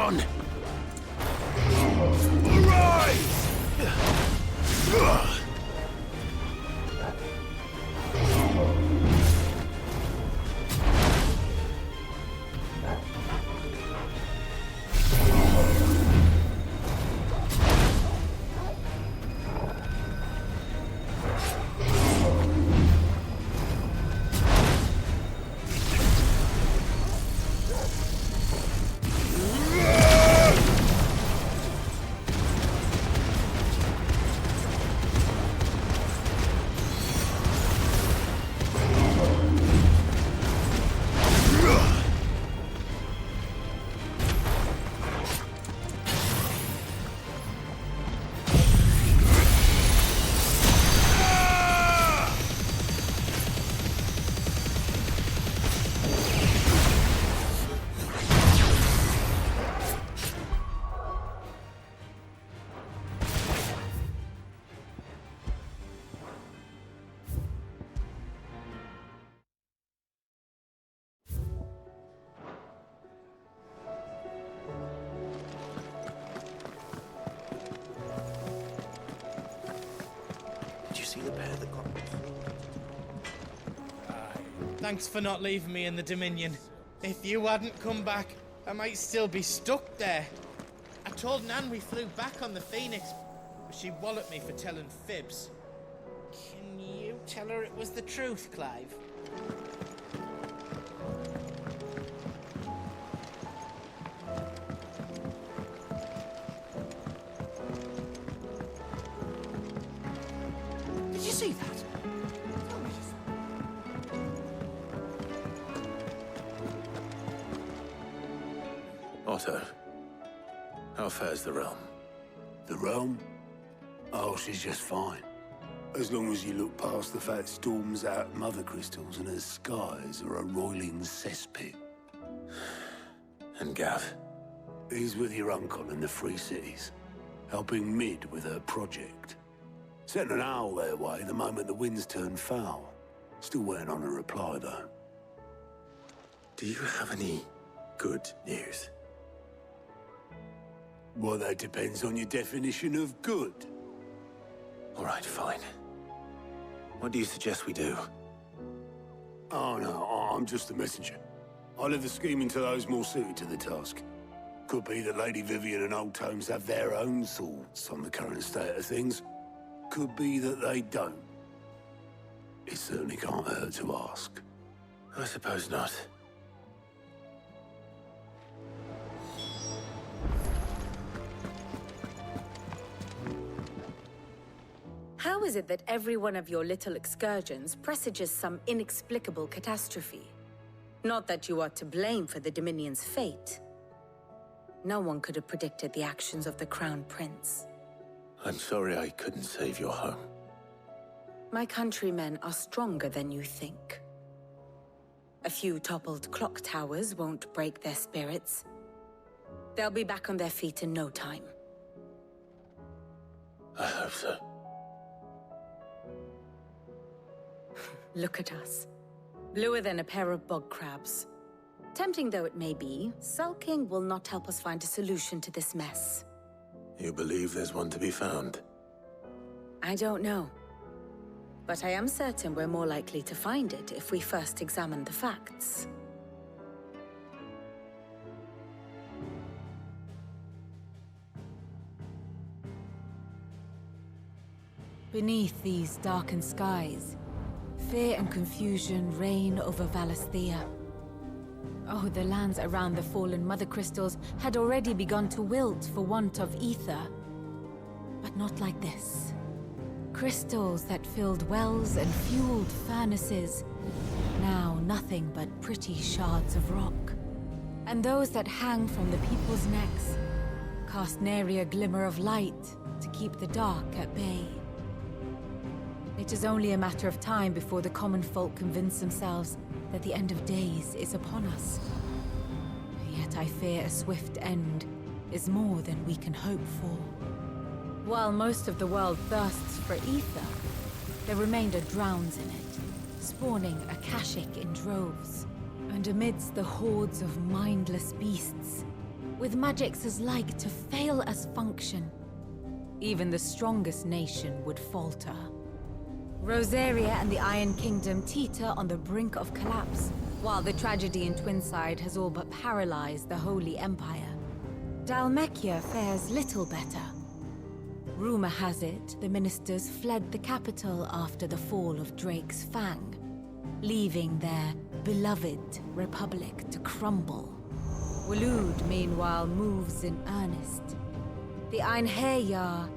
on! Arise! The pair that got... Thanks for not leaving me in the Dominion. If you hadn't come back, I might still be stuck there. I told Nan we flew back on the Phoenix, but she walloped me for telling fibs. Can you tell her it was the truth, Clive? Did you see that? Otto, how fares the realm? The realm? Oh, she's just fine. As long as you look past the fact storms out mother crystals and her skies are a roiling cesspit. And Gav? He's with your uncle in the Free Cities, helping Mid with her project. Sent an owl their way the moment the winds turned foul. Still waiting on a reply, though. Do you have any good news? Well, that depends on your definition of good. All right, fine. What do you suggest we do? Oh, no, I'm just a messenger. I'll leave the scheming to those more suited to the task. Could be that Lady Vivian and Old Tomes have their own thoughts on the current state of things. Could be that they don't. It certainly can't hurt to ask. I suppose not. How is it that every one of your little excursions presages some inexplicable catastrophe? Not that you are to blame for the Dominion's fate. No one could have predicted the actions of the Crown Prince. I'm sorry I couldn't save your home. My countrymen are stronger than you think. A few toppled clock towers won't break their spirits. They'll be back on their feet in no time. I hope so. Look at us. Bluer than a pair of bog crabs. Tempting though it may be, sulking will not help us find a solution to this mess. You believe there's one to be found? I don't know. But I am certain we're more likely to find it if we first examine the facts. Beneath these darkened skies, fear and confusion reign over Valisthea. Oh, the lands around the fallen Mother Crystals had already begun to wilt for want of ether. But not like this. Crystals that filled wells and fueled furnaces. Now nothing but pretty shards of rock. And those that hang from the people's necks cast nary a glimmer of light to keep the dark at bay. It is only a matter of time before the common folk convince themselves that the end of days is upon us. Yet I fear a swift end is more than we can hope for. While most of the world thirsts for ether, the remainder drowns in it, spawning Akashic in droves. And amidst the hordes of mindless beasts, with magics as like to fail as function, even the strongest nation would falter. Rosaria and the Iron Kingdom teeter on the brink of collapse, while the tragedy in Twinside has all but paralyzed the Holy Empire. Dhalmekia fares little better. Rumor has it the ministers fled the capital after the fall of Drake's Fang, leaving their beloved republic to crumble. Waloed, meanwhile, moves in earnest. The Einherjar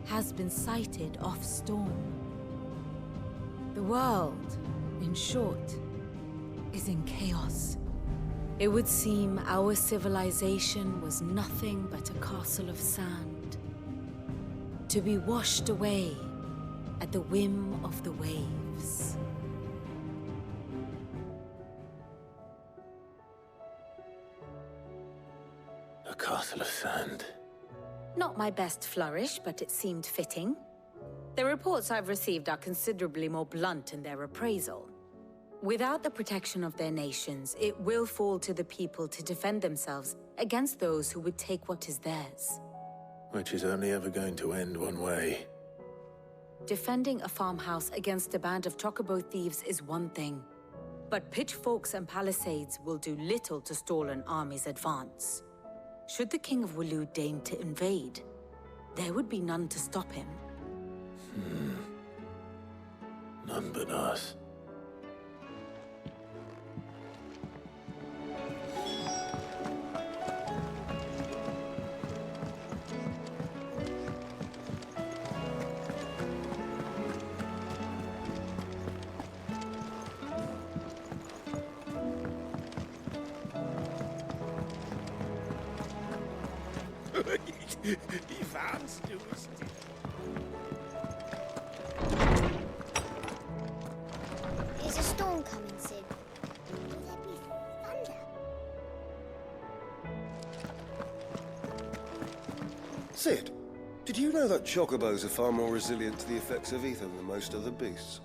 has been sighted off Storm. The world, in short, is in chaos. It would seem our civilization was nothing but a castle of sand, to be washed away at the whim of the waves. A castle of sand. Not my best flourish, but it seemed fitting. The reports I've received are considerably more blunt in their appraisal. Without the protection of their nations, it will fall to the people to defend themselves against those who would take what is theirs. Which is only ever going to end one way. Defending a farmhouse against a band of chocobo thieves is one thing, but pitchforks and palisades will do little to stall an army's advance. Should the King of Waloed deign to invade, there would be none to stop him. None but us. Is a storm coming soon? Will there be thunder? Sid, did you know that chocobos are far more resilient to the effects of ether than most other beasts?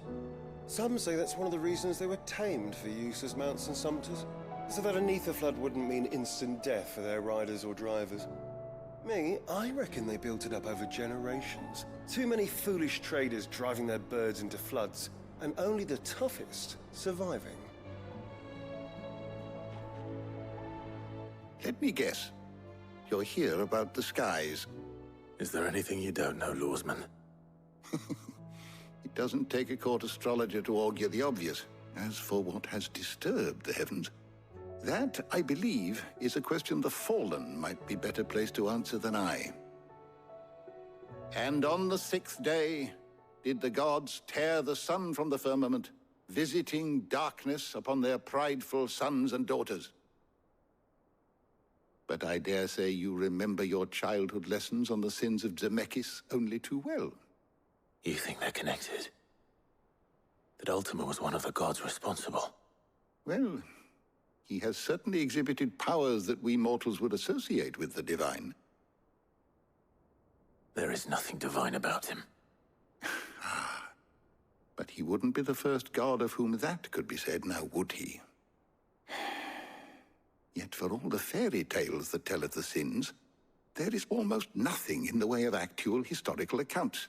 Some say that's one of the reasons they were tamed for use as mounts and sumpters, so that an ether flood wouldn't mean instant death for their riders or drivers. Me, I reckon they built it up over generations. Too many foolish traders driving their birds into floods, and only the toughest surviving. Let me guess. You're here about the skies. Is there anything you don't know, Lawsman? It doesn't take a court astrologer to augur the obvious. As for what has disturbed the heavens, that, I believe, is a question the Fallen might be better placed to answer than I. And on the 6th day did the gods tear the sun from the firmament, visiting darkness upon their prideful sons and daughters. But I dare say you remember your childhood lessons on the sins of Zemeckis only too well. You think they're connected? That Ultima was one of the gods responsible? Well, he has certainly exhibited powers that we mortals would associate with the divine. There is nothing divine about him. But he wouldn't be the first god of whom that could be said, now would he? Yet for all the fairy tales that tell of the sins, there is almost nothing in the way of actual historical accounts.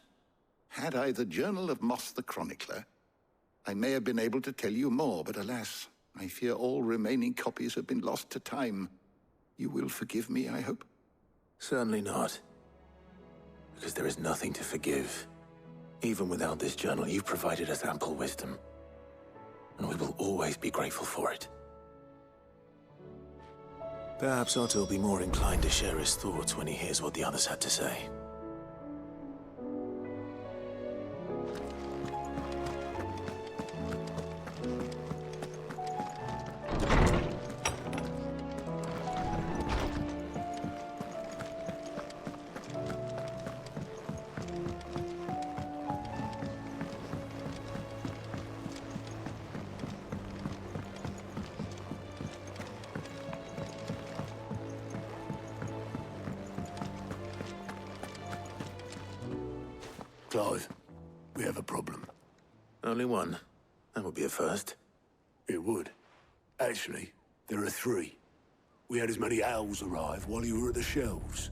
Had I the Journal of Moss the Chronicler, I may have been able to tell you more, but alas, I fear all remaining copies have been lost to time. You will forgive me, I hope? Certainly not. Because there is nothing to forgive. Even without this journal, you've provided us ample wisdom. And we will always be grateful for it. Perhaps Otto will be more inclined to share his thoughts when he hears what the others had to say. Clive, we have a problem. Only one. That would be a first. It would. Actually, there are three. We had as many owls arrive while you were at the shelves.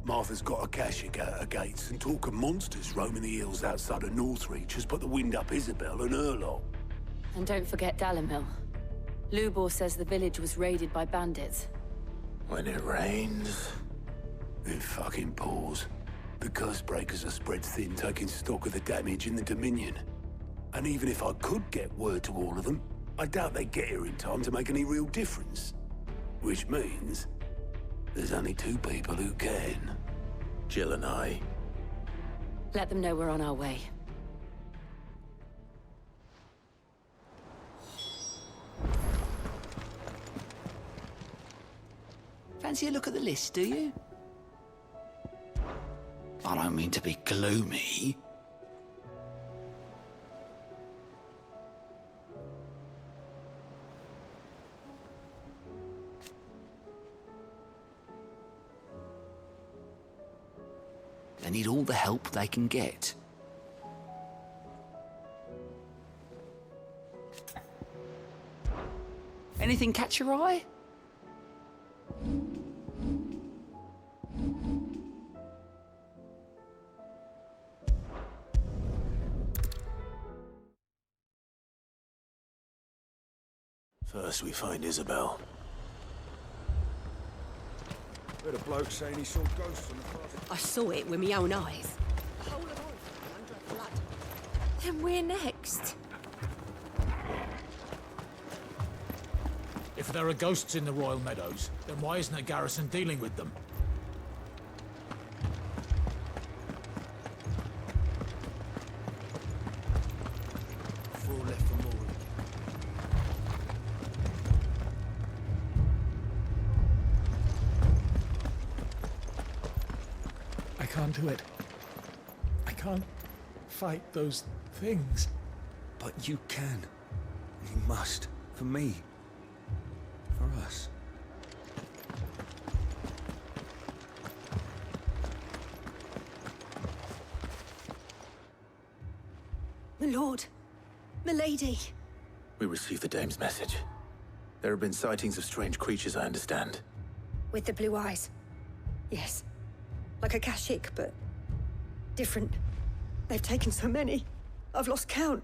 Martha's got a Akashic out her gates, and talk of monsters roaming the hills outside of Northreach has put the wind up Isabel and her lot. And don't forget Dalimil. Lubor says the village was raided by bandits. When it rains... It fucking pours. The curse breakers are spread thin, taking stock of the damage in the Dominion. And even if I could get word to all of them, I doubt they'd get here in time to make any real difference. Which means... there's only two people who can. Jill and I. Let them know we're on our way. Fancy a look at the list, do you? I don't mean to be gloomy. They need all the help they can get. Anything catch your eye? First we find Isabel. Heard a bloke saying he saw ghosts on the path. I saw it with my own eyes. The whole of Oldham under flood. Then we're next. If there are ghosts in the Royal Meadows, then why isn't a garrison dealing with them? Four left for more. I can't do it. I can't fight those things. But you can. You must. For me. For us. My lord. My lady. We received the dame's message. There have been sightings of strange creatures, I understand. With the blue eyes. Yes. Like a Akashic, but different. They've taken so many. I've lost count.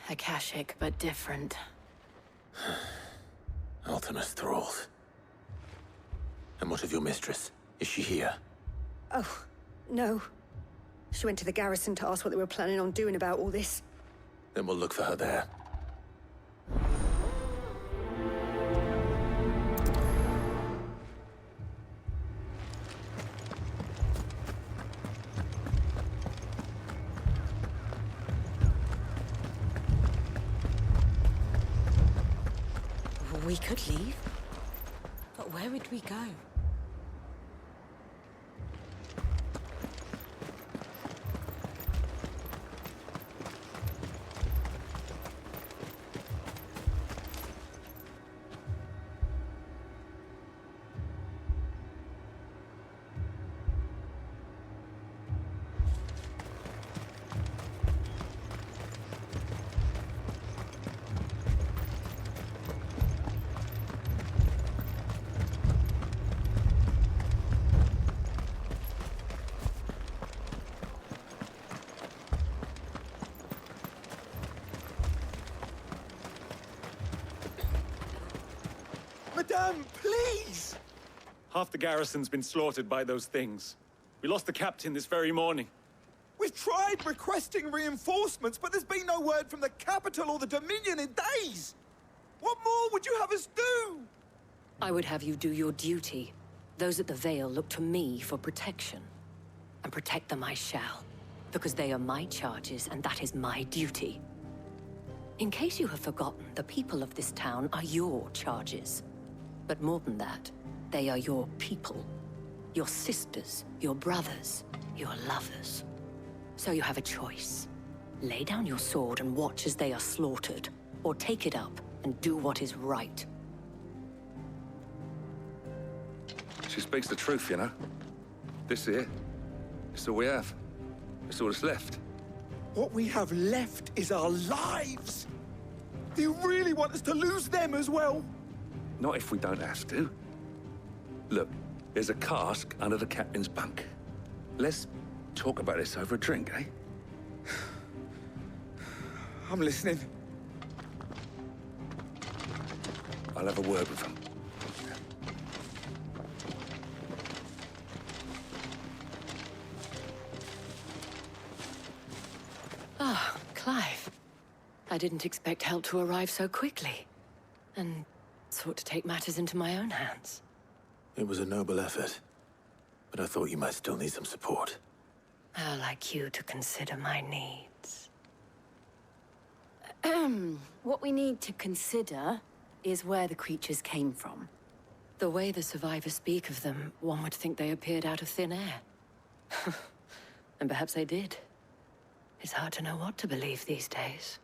Akashic, but different. Ultimus thralls. And what of your mistress? Is she here? Oh, no. She went to the garrison to ask what they were planning on doing about all this. Then we'll look for her there. We could leave. But where would we go? Madame, please! Half the garrison's been slaughtered by those things. We lost the captain this very morning. We've tried requesting reinforcements, but there's been no word from the capital or the Dominion in days! What more would you have us do? I would have you do your duty. Those at the Vale look to me for protection. And protect them I shall. Because they are my charges, and that is my duty. In case you have forgotten, the people of this town are your charges. But more than that, they are your people. Your sisters, your brothers, your lovers. So you have a choice. Lay down your sword and watch as they are slaughtered, or take it up and do what is right. She speaks the truth, you know. This here, it's all we have. It's all that's left. What we have left is our lives! Do you really want us to lose them as well? Not if we don't have to. Look, there's a cask under the captain's bunk. Let's talk about this over a drink, eh? I'm listening. I'll have a word with him. Ah, Clive. I didn't expect help to arrive so quickly. And sought to take matters into my own hands. It was a noble effort, but I thought you might still need some support. I'd like you to consider my needs. What we need to consider is where the creatures came from. The way the survivors speak of them, one would think they appeared out of thin air. And perhaps they did. It's hard to know what to believe these days.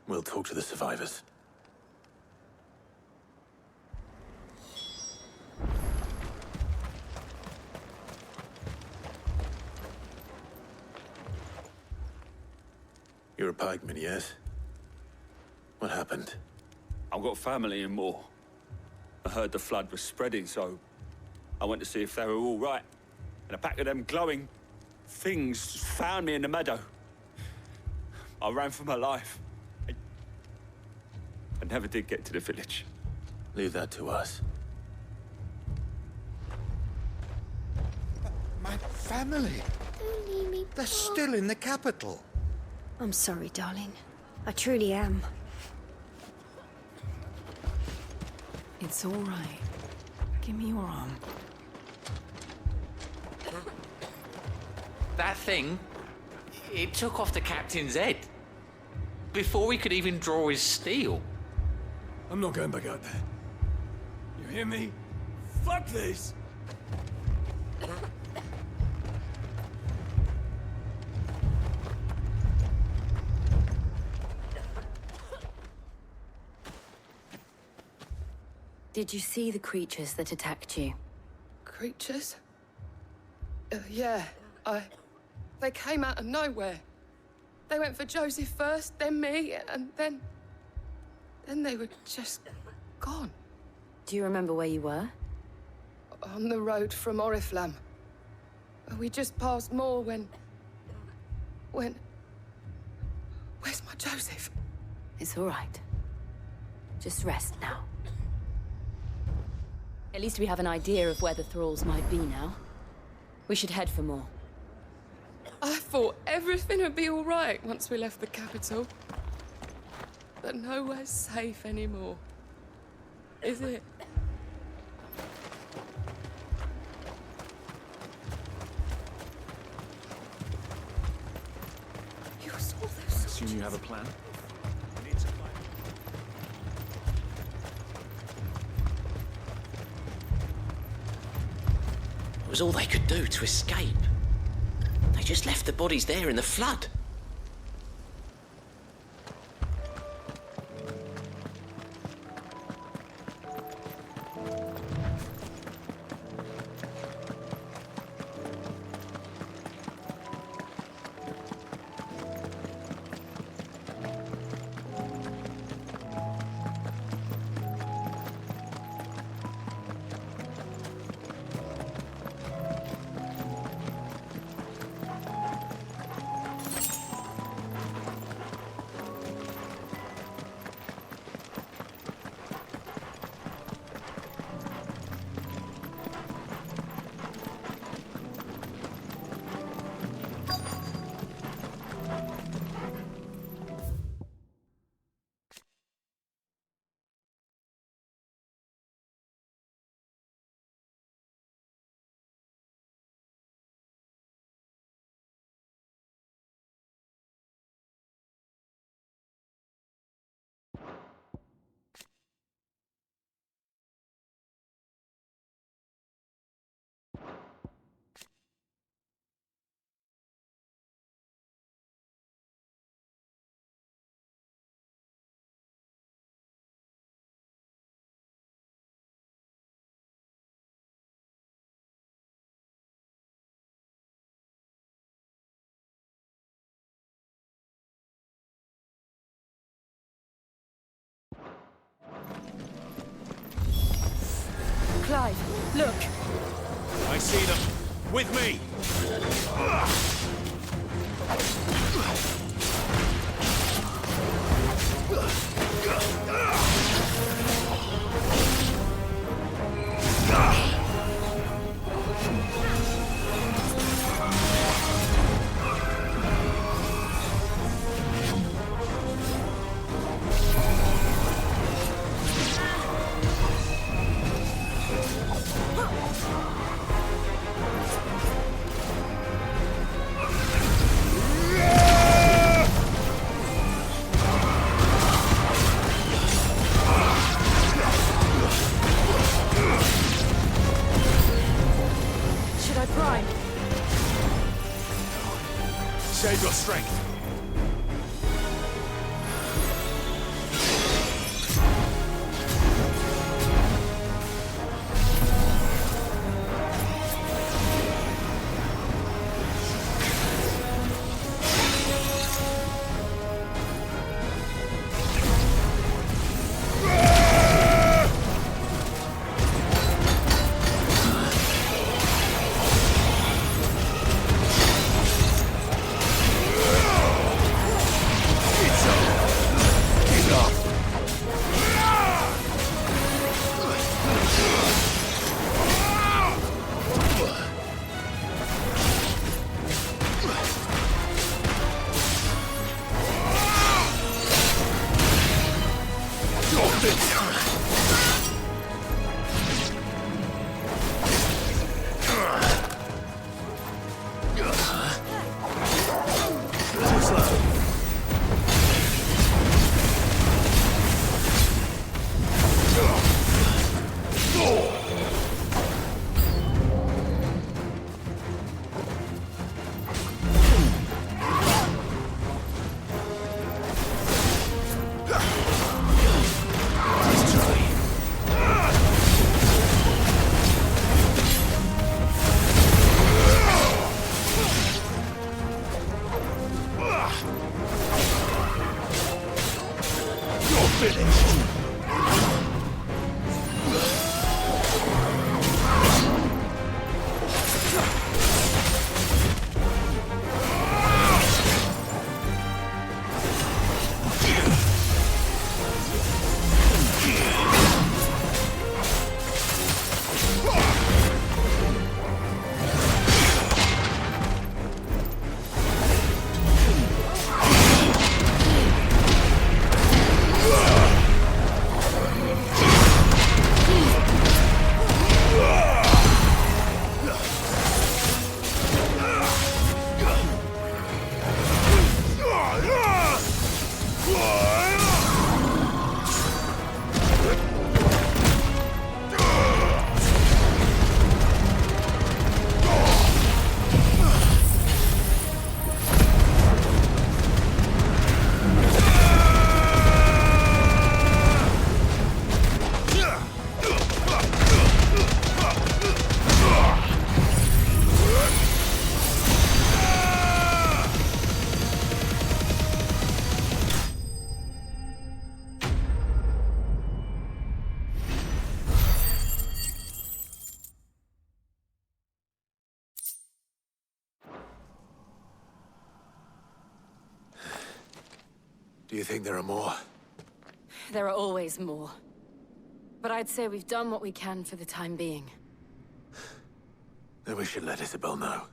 We'll talk to the survivors. You're a pikeman, yes? What happened? I've got family in Moor. I heard the flood was spreading, so I went to see if they were all right. And a pack of them glowing things found me in the meadow. I ran for my life. I never did get to the village. Leave that to us. My family. Don't leave me. They're still in the capital. I'm sorry, darling. I truly am. It's all right. Give me your arm. That thing, it took off the captain's head. Before we could even draw his steel. I'm not going back out there. You hear me? Fuck this! Did you see the creatures that attacked you? Creatures? Yeah, They came out of nowhere. They went for Joseph first, then me, and then they were just gone. Do you remember where you were? On the road from Oriflamme. We just passed Moor when... Where's my Joseph? It's all right. Just rest now. At least we have an idea of where the thralls might be now. We should head for more. I thought everything would be all right once we left the capital. But nowhere's safe anymore. Is it? You saw those. Assume you have a plan? It was all they could do to escape. They just left the bodies there in the flood. Clive, look! I see them. With me! Should I prime? Save your strength. Do you think there are more? There are always more. But I'd say we've done what we can for the time being. Then we should let Isabel know.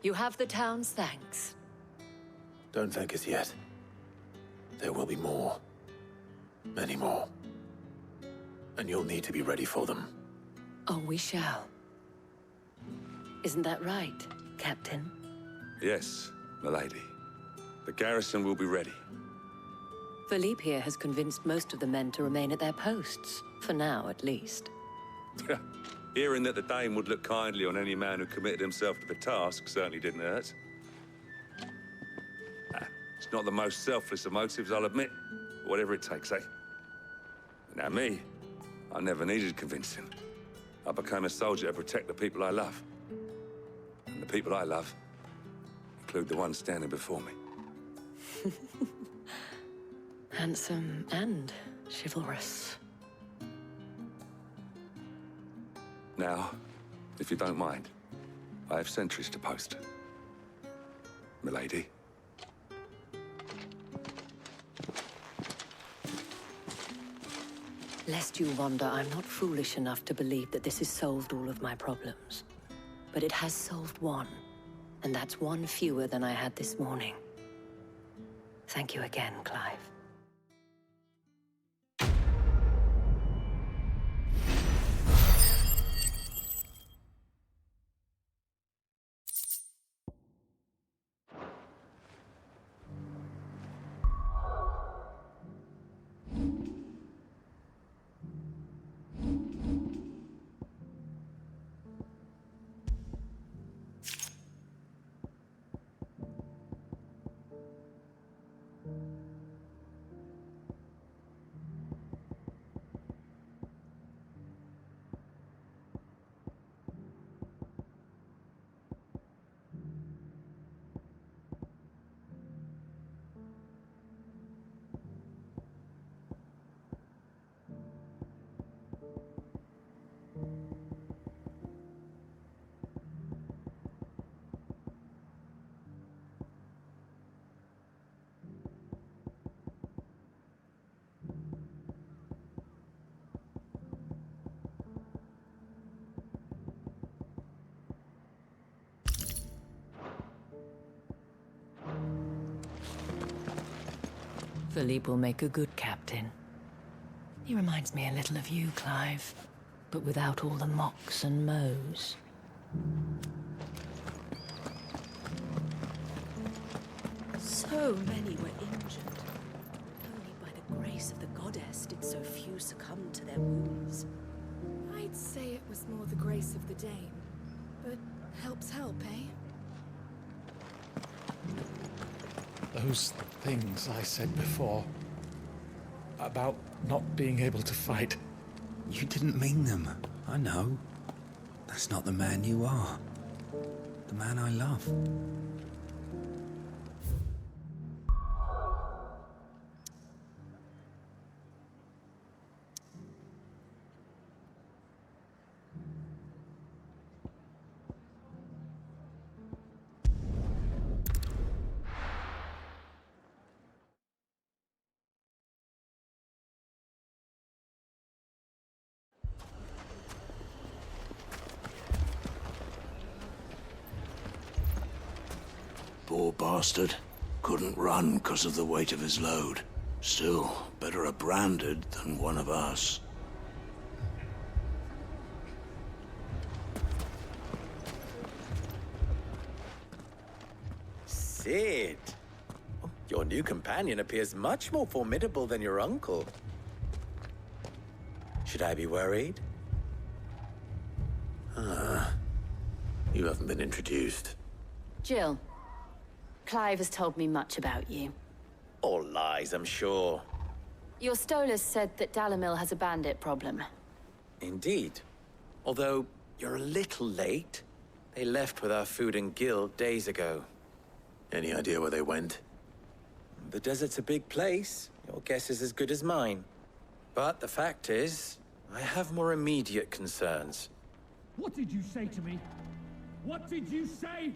You have the town's thanks. Don't thank us yet. There will be more. Many more. And you'll need to be ready for them. Oh, we shall. Isn't that right, Captain? Yes, milady. The garrison will be ready. Philippe here has convinced most of the men to remain at their posts. For now, at least. Hearing that the Dane would look kindly on any man who committed himself to the task certainly didn't hurt. It's not the most selfless of motives, I'll admit. Whatever it takes, eh? Now me, I never needed convincing. I became a soldier to protect the people I love. And the people I love include the ones standing before me. Handsome and chivalrous. Now, if you don't mind, I have sentries to post. Milady. Lest you wonder, I'm not foolish enough to believe that this has solved all of my problems. But it has solved one, and that's one fewer than I had this morning. Thank you again, Clive. Philippe will make a good captain. He reminds me a little of you, Clive, but without all the mocks and mows. So many were injured. Only by the grace of the goddess did so few succumb to their wounds. I'd say it was more the grace of the Dane, but helps help, eh? Those things I said before about not being able to fight. You didn't mean them. I know. That's not the man you are. The man I love. Poor bastard. Couldn't run because of the weight of his load. Still, better a branded than one of us. Cid! Your new companion appears much more formidable than your uncle. Should I be worried? You haven't been introduced. Jill. Clive has told me much about you. All lies, I'm sure. Your Stolas said that Dalimil has a bandit problem. Indeed. Although, you're a little late. They left with our food and guild days ago. Any idea where they went? The desert's a big place. Your guess is as good as mine. But the fact is, I have more immediate concerns. What did you say to me? What did you say?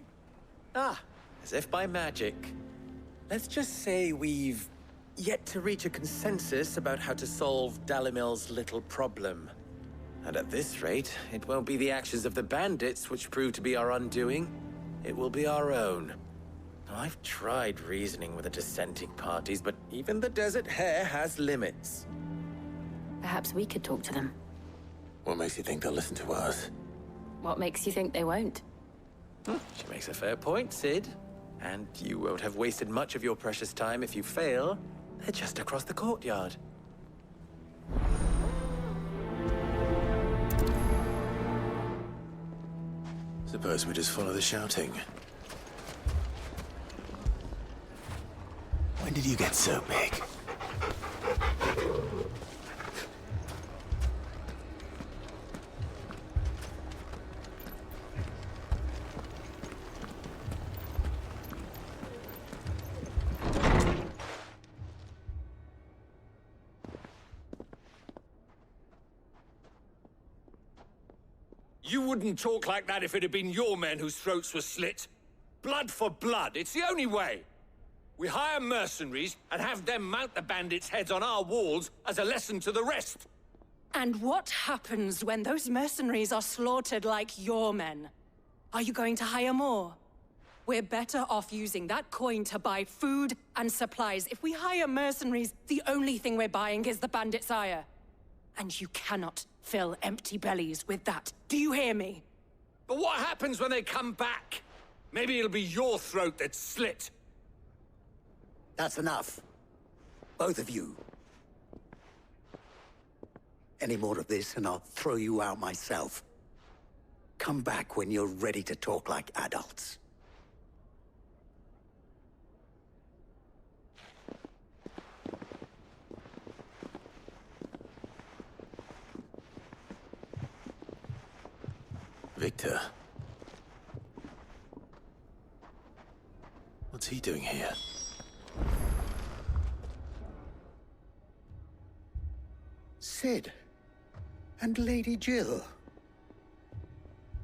As if by magic. Let's just say we've yet to reach a consensus about how to solve Dalimil's little problem. And at this rate, it won't be the actions of the bandits which prove to be our undoing. It will be our own. Now, I've tried reasoning with the dissenting parties, but even the Desert Hare has limits. Perhaps we could talk to them. What makes you think they'll listen to us? What makes you think they won't? She makes a fair point, Sid. And you won't have wasted much of your precious time if you fail. They're just across the courtyard. Suppose we just follow the shouting. When did you get so big? You wouldn't talk like that if it had been your men whose throats were slit. Blood for blood, it's the only way. We hire mercenaries and have them mount the bandits' heads on our walls as a lesson to the rest. And what happens when those mercenaries are slaughtered like your men? Are you going to hire more? We're better off using that coin to buy food and supplies. If we hire mercenaries, the only thing we're buying is the bandits' ire. And you cannot fill empty bellies with that. Do you hear me? But what happens when they come back? Maybe it'll be your throat that's slit. That's enough. Both of you. Any more of this and I'll throw you out myself. Come back when you're ready to talk like adults. Victor. What's he doing here? Sid. And Lady Jill.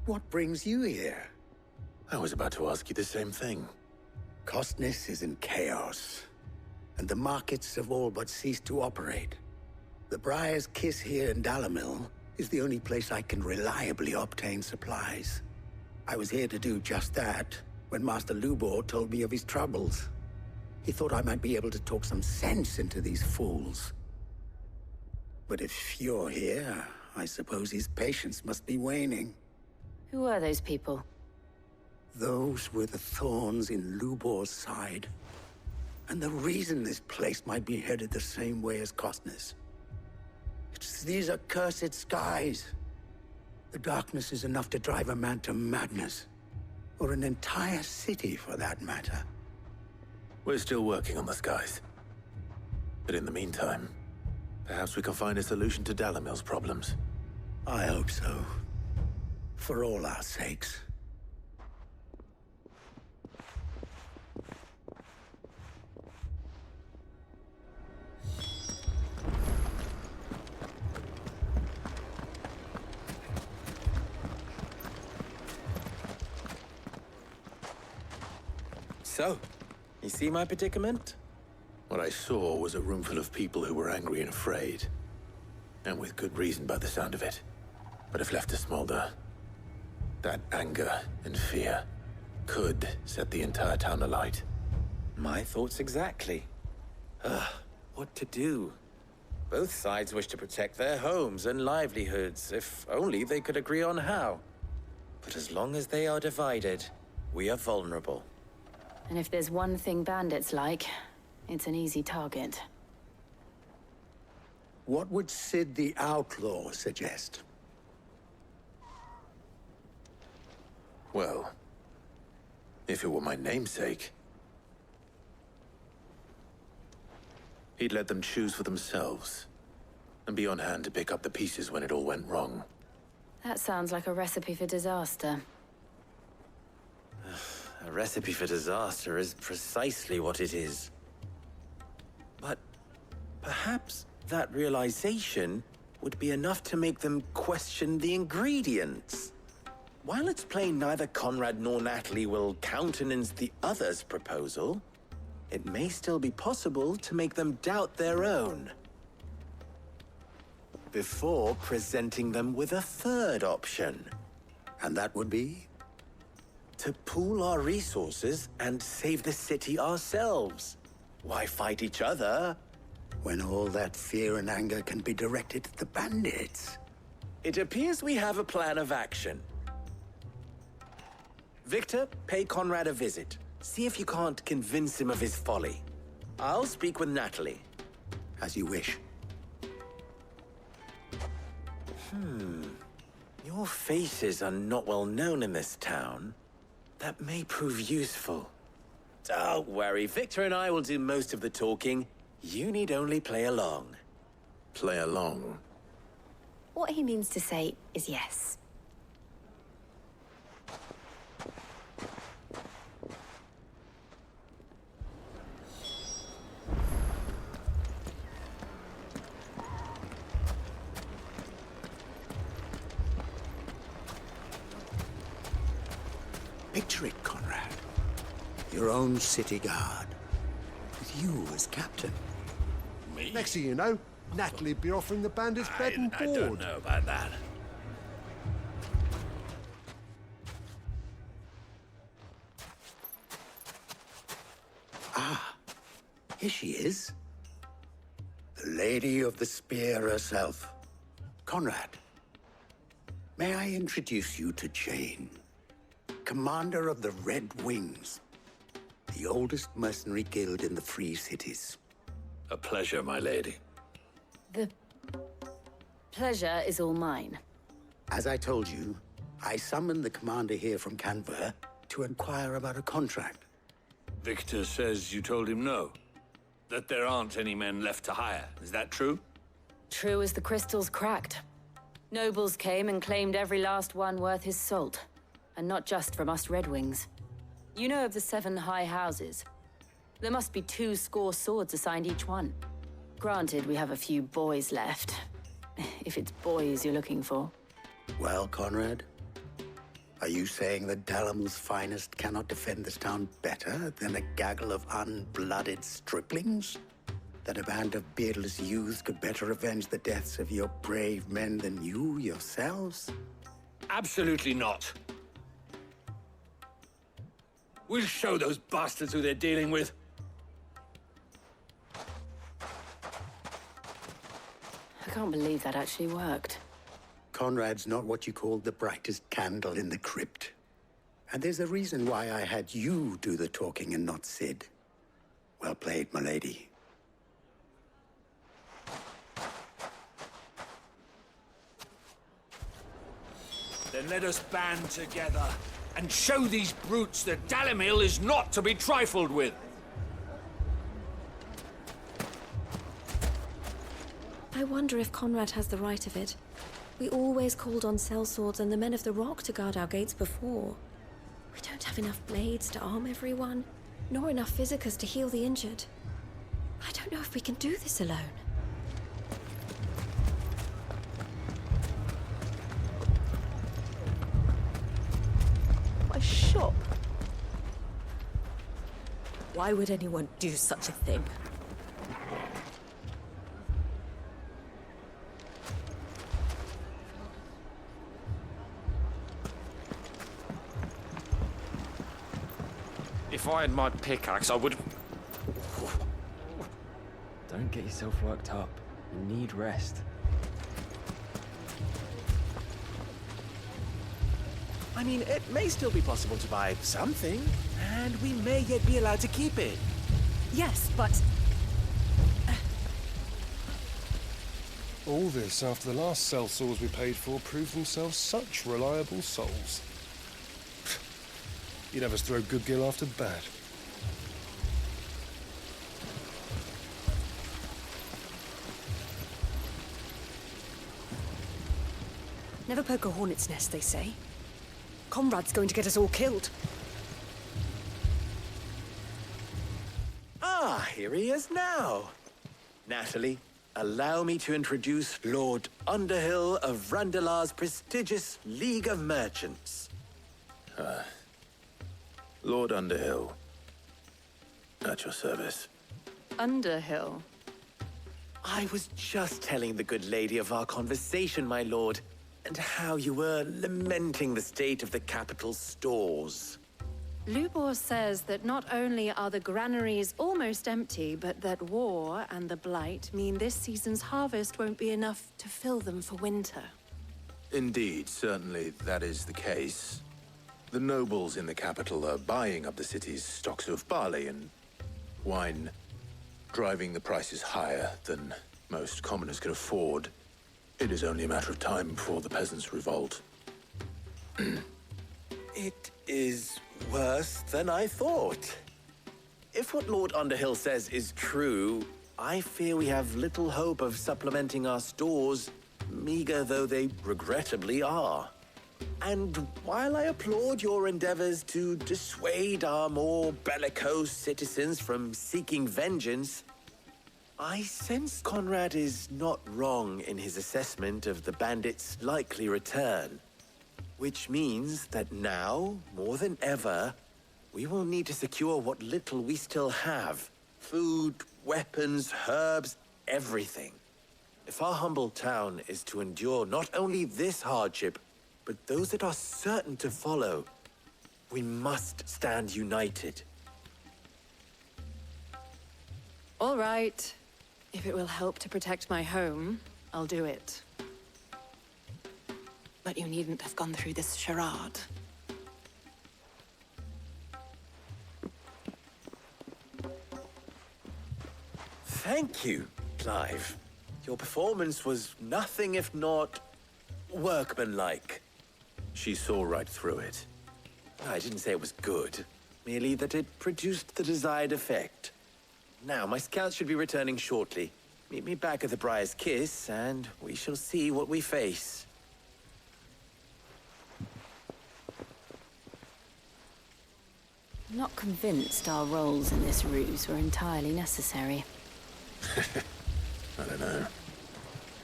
What brings you here? I was about to ask you the same thing. Costness is in chaos, and the markets have all but ceased to operate. The Briar's Kiss here in Dalimil is the only place I can reliably obtain supplies. I was here to do just that when Master Lubor told me of his troubles. He thought I might be able to talk some sense into these fools. But if you're here, I suppose his patience must be waning. Who are those people? Those were the thorns in Lubor's side. And the reason this place might be headed the same way as Costness. It's these accursed skies. The darkness is enough to drive a man to madness. Or an entire city, for that matter. We're still working on the skies. But in the meantime, perhaps we can find a solution to Dalimil's problems. I hope so. For all our sakes. So, you see my predicament? What I saw was a room full of people who were angry and afraid. And with good reason by the sound of it. But if left to smolder, that anger and fear could set the entire town alight. My thoughts exactly. What to do? Both sides wish to protect their homes and livelihoods, if only they could agree on how. But as long as they are divided, we are vulnerable. And if there's one thing bandits like, it's an easy target. What would Sid the Outlaw suggest? Well, if it were my namesake, he'd let them choose for themselves, and be on hand to pick up the pieces when it all went wrong. That sounds like a recipe for disaster. A recipe for disaster is precisely what it is. But perhaps that realization would be enough to make them question the ingredients. While it's plain neither Conrad nor Natalie will countenance the other's proposal, it may still be possible to make them doubt their own. Before presenting them with a third option. And that would be? To pool our resources and save the city ourselves. Why fight each other? When all that fear and anger can be directed at the bandits. It appears we have a plan of action. Victor, pay Conrad a visit. See if you can't convince him of his folly. I'll speak with Natalie. As you wish. Your faces are not well known in this town. That may prove useful. Don't worry, Victor and I will do most of the talking. You need only play along. Play along? What he means to say is yes. Picture it, Conrad. Your own city guard. With you as captain. Me? Next thing you know, Natalie'd be offering the bandits bed and board. I don't know about that. Here she is. The Lady of the Spear herself. Conrad, may I introduce you to Jane, commander of the Red Wings, the oldest mercenary guild in the Free Cities. A pleasure, my lady. The pleasure is all mine. As I told you, I summoned the commander here from Canver to inquire about a contract. Victor says you told him no. That there aren't any men left to hire. Is that true? True as the crystals cracked. Nobles came and claimed every last one worth his salt. And not just from us Red Wings. You know of the 7 high houses. There must be 2 swords assigned each one. Granted, we have a few boys left. If it's boys you're looking for. Well, Conrad, are you saying that Dalamil's finest cannot defend this town better than a gaggle of unblooded striplings? That a band of beardless youths could better avenge the deaths of your brave men than you yourselves? Absolutely not. We'll show those bastards who they're dealing with. I can't believe that actually worked. Conrad's not what you call the brightest candle in the crypt. And there's a reason why I had you do the talking and not Sid. Well played, my lady. Then let us band together and show these brutes that Dalimil is not to be trifled with. I wonder if Conrad has the right of it. We always called on sellswords and the men of the Rock to guard our gates before. We don't have enough blades to arm everyone, nor enough physicers to heal the injured. I don't know if we can do this alone. A shop? Why would anyone do such a thing? If I had my pickaxe, I would... Don't get yourself worked up. You need rest. I mean, it may still be possible to buy something, and we may yet be allowed to keep it. Yes, but... All this after the last sellswords we paid for proved themselves such reliable souls. You'd have us throw good gil after bad. Never poke a hornet's nest, they say. Conrad's going to get us all killed. Ah, here he is now. Natalie, allow me to introduce Lord Underhill of Randalar's prestigious League of Merchants. Lord Underhill. At your service. Underhill? I was just telling the good lady of our conversation, my lord, and how you were lamenting the state of the capital's stores. Lubor says that not only are the granaries almost empty, but that war and the Blight mean this season's harvest won't be enough to fill them for winter. Indeed, certainly that is the case. The nobles in the capital are buying up the city's stocks of barley and wine, driving the prices higher than most commoners can afford. It is only a matter of time before the peasants revolt. It is worse than I thought. If what Lord Underhill says is true, I fear we have little hope of supplementing our stores, meager though they regrettably are. And while I applaud your endeavors to dissuade our more bellicose citizens from seeking vengeance, I sense Conrad is not wrong in his assessment of the bandits' likely return. Which means that now, more than ever, we will need to secure what little we still have. Food, weapons, herbs, everything. If our humble town is to endure not only this hardship, but those that are certain to follow, we must stand united. All right. If it will help to protect my home, I'll do it. But you needn't have gone through this charade. Thank you, Clive. Your performance was nothing if not workmanlike. She saw right through it. I didn't say it was good, merely that it produced the desired effect. Now, my scouts should be returning shortly. Meet me back at the Briar's Kiss, and we shall see what we face. I'm not convinced our roles in this ruse were entirely necessary. I don't know.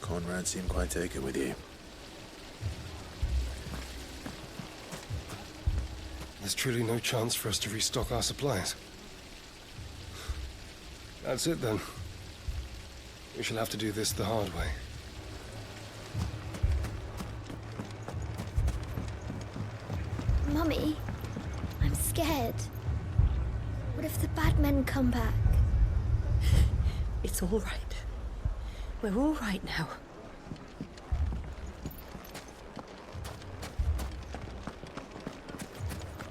Conrad seemed quite taken with you. There's truly no chance for us to restock our supplies. That's it then. We shall have to do this the hard way. Mummy, I'm scared. What if the bad men come back? It's all right. We're all right now.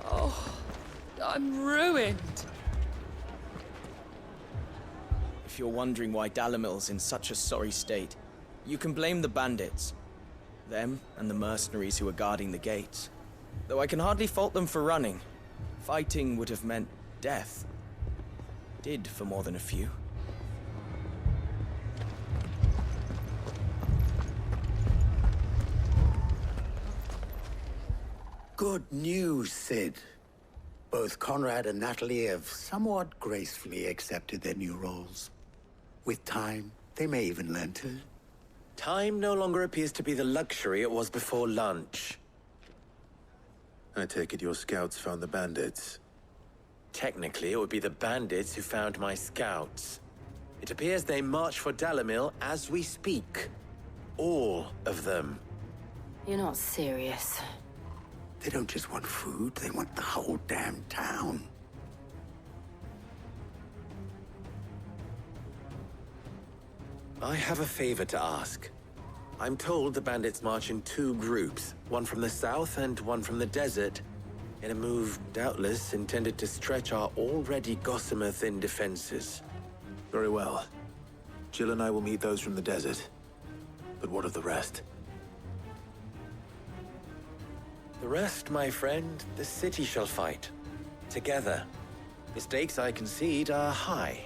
Oh, I'm ruined. If you're wondering why Dalimil's in such a sorry state, you can blame the bandits. Them and the mercenaries who are guarding the gates. Though I can hardly fault them for running. Fighting would have meant death. Did for more than a few. Good news, Sid. Both Conrad and Natalie have somewhat gracefully accepted their new roles. With time, they may even learn to. Time no longer appears to be the luxury it was before lunch. I take it your scouts found the bandits. Technically, it would be the bandits who found my scouts. It appears they march for Dalimil as we speak. All of them. You're not serious. They don't just want food, they want the whole damn town. I have a favor to ask. I'm told the bandits march in two groups, one from the south and one from the desert, in a move doubtless intended to stretch our already gossamer-thin defenses. Very well. Jill and I will meet those from the desert. But what of the rest? The rest, my friend, the city shall fight. Together. The stakes, I concede, are high.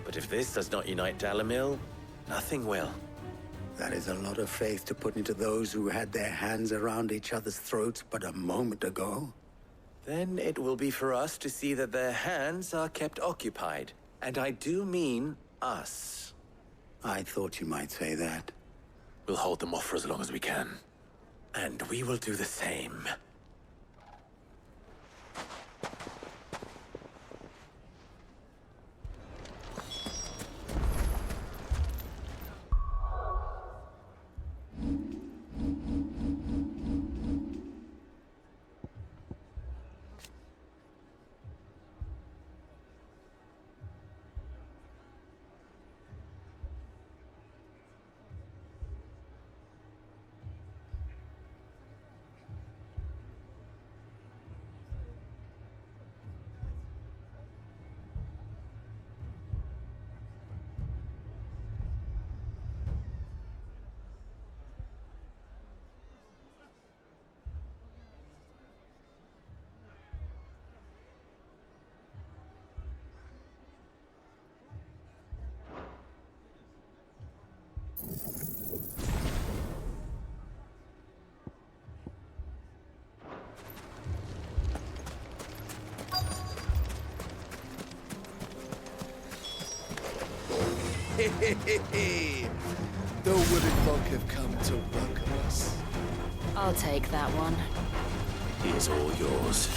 But if this does not unite Dalimil, nothing will. That is a lot of faith to put into those who had their hands around each other's throats but a moment ago. Then it will be for us to see that their hands are kept occupied. And I do mean us. I thought you might say that. We'll hold them off for as long as we can. And we will do the same. The wooden monk have come to welcome us. I'll take that one. He is all yours.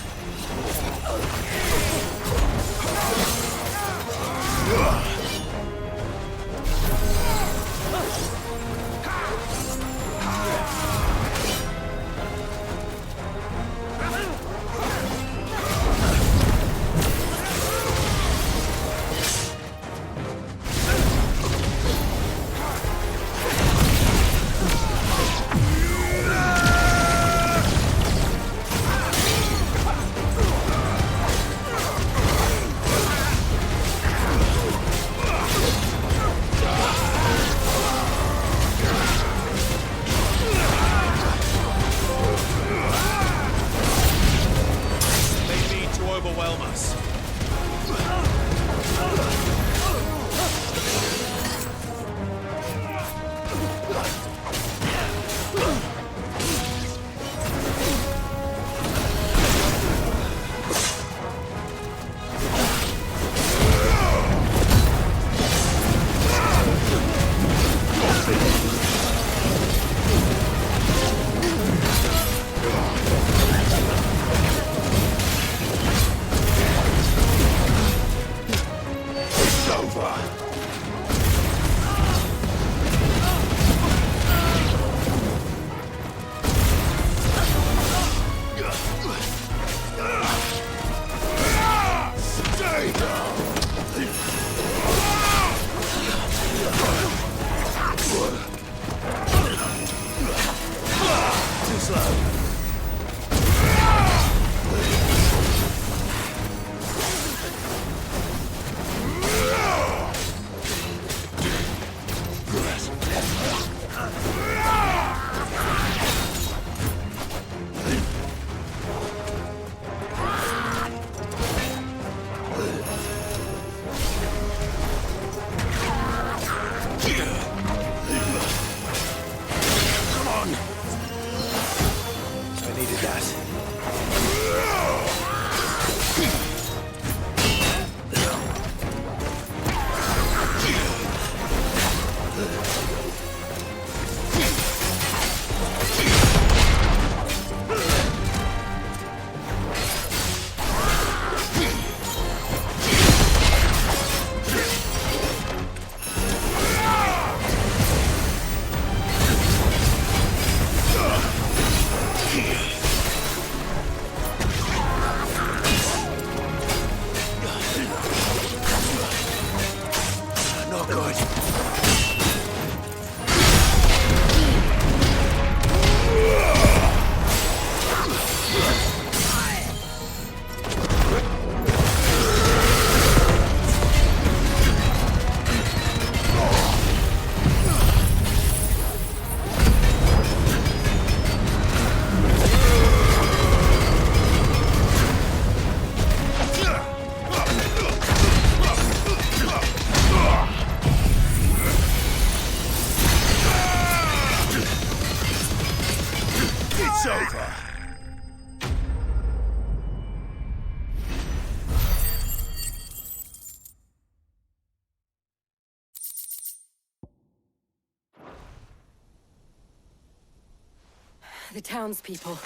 The townspeople.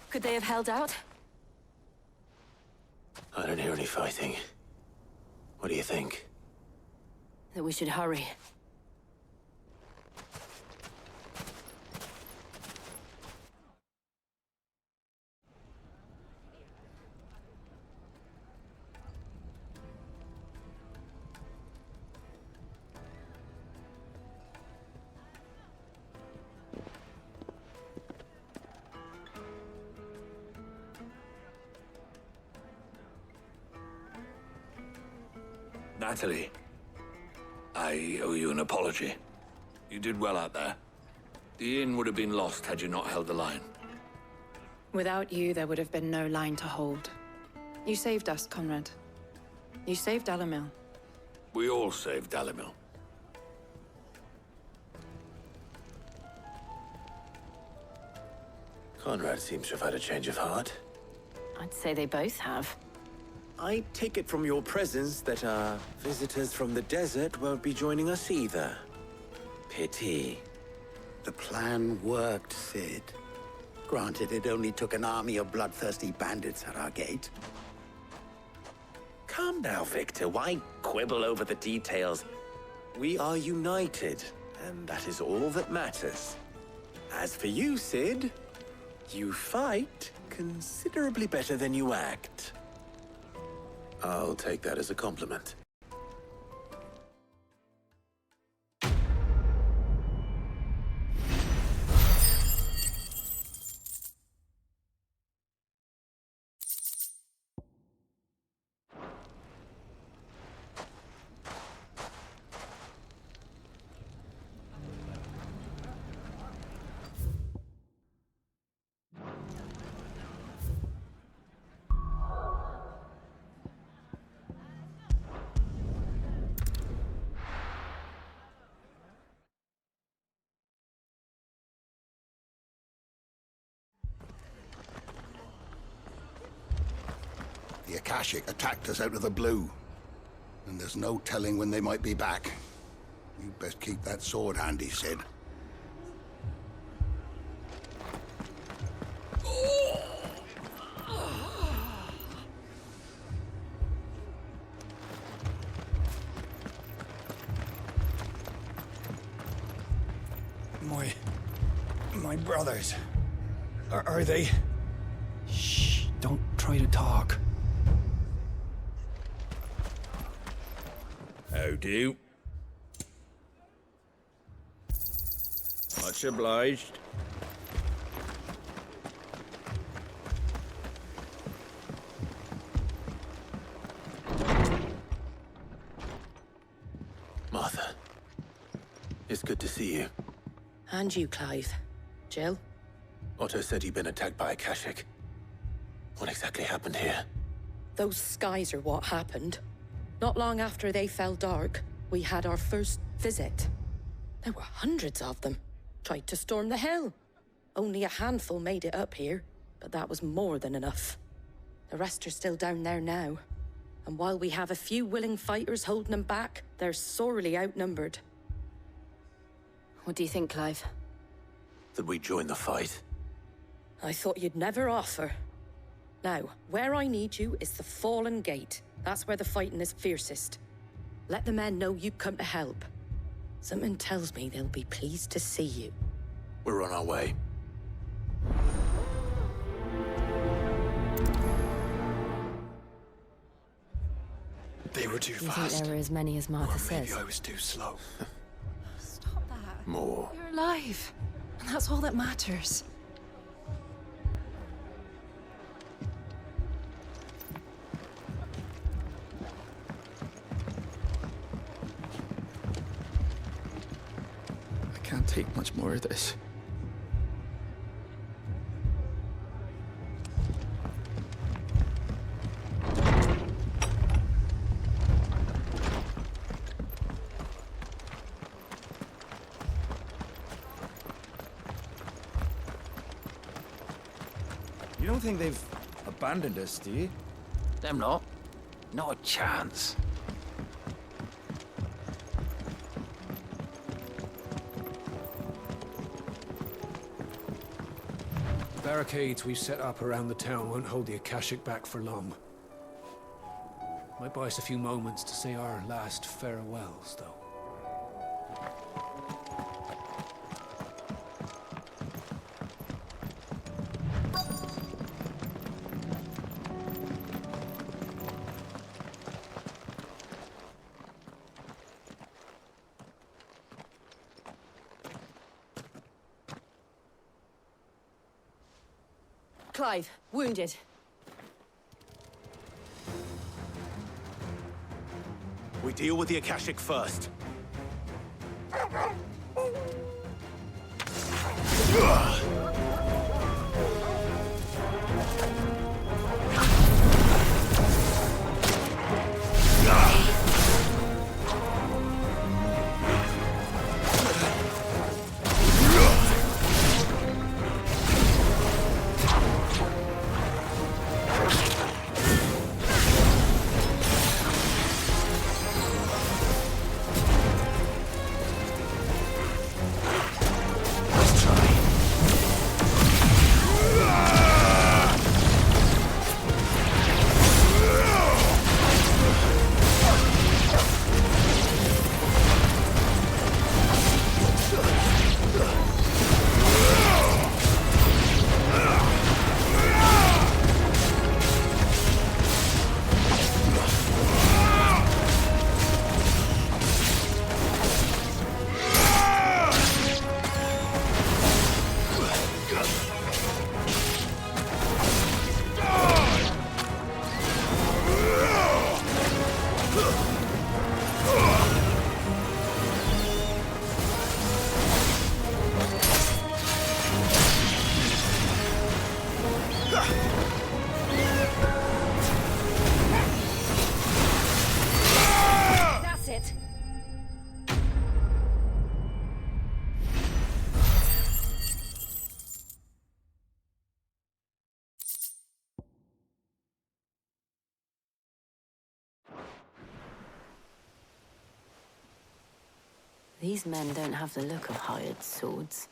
Could they have held out? I don't hear any fighting. What do you think? That we should hurry. Natalie, I owe you an apology. You did well out there. The inn would have been lost had you not held the line. Without you, there would have been no line to hold. You saved us, Conrad. You saved Dalimil. We all saved Dalimil. Conrad seems to have had a change of heart. I'd say they both have. I take it from your presence that our visitors from the desert won't be joining us either. Pity. The plan worked, Sid. Granted, it only took an army of bloodthirsty bandits at our gate. Come now, Victor. Why quibble over the details? We are united, and that is all that matters. As for you, Sid, you fight considerably better than you act. I'll take that as a compliment. The Akashic attacked us out of the blue, and there's no telling when they might be back. You best keep that sword handy, Sid. My brothers. Are they? Shh, don't try to talk. How do? Much obliged. Martha, it's good to see you. And you, Clive. Jill? Otto said you'd been attacked by Akashic. What exactly happened here? Those skies are what happened. Not long after they fell dark, we had our first visit. There were hundreds of them. Tried to storm the hill. Only a handful made it up here, but that was more than enough. The rest are still down there now. And while we have a few willing fighters holding them back, they're sorely outnumbered. What do you think, Clive? That we join the fight? I thought you'd never offer. Now, where I need you is the Fallen Gate. That's where the fighting is fiercest. Let the men know you've come to help. Something tells me they'll be pleased to see you. We're on our way. They were too You fast. think there were as many as Martha says? Maybe I was too slow. Stop that. More. You're alive. And that's all that matters. I can't take much more of this. You don't think they've abandoned us, do you? Them not. Not a chance. The barricades we've set up around the town won't hold the Akashic back for long. Might buy us a few moments to say our last farewells, though. Clive, wounded. We deal with the Akashic first. That's it. These men don't have the look of hired swords.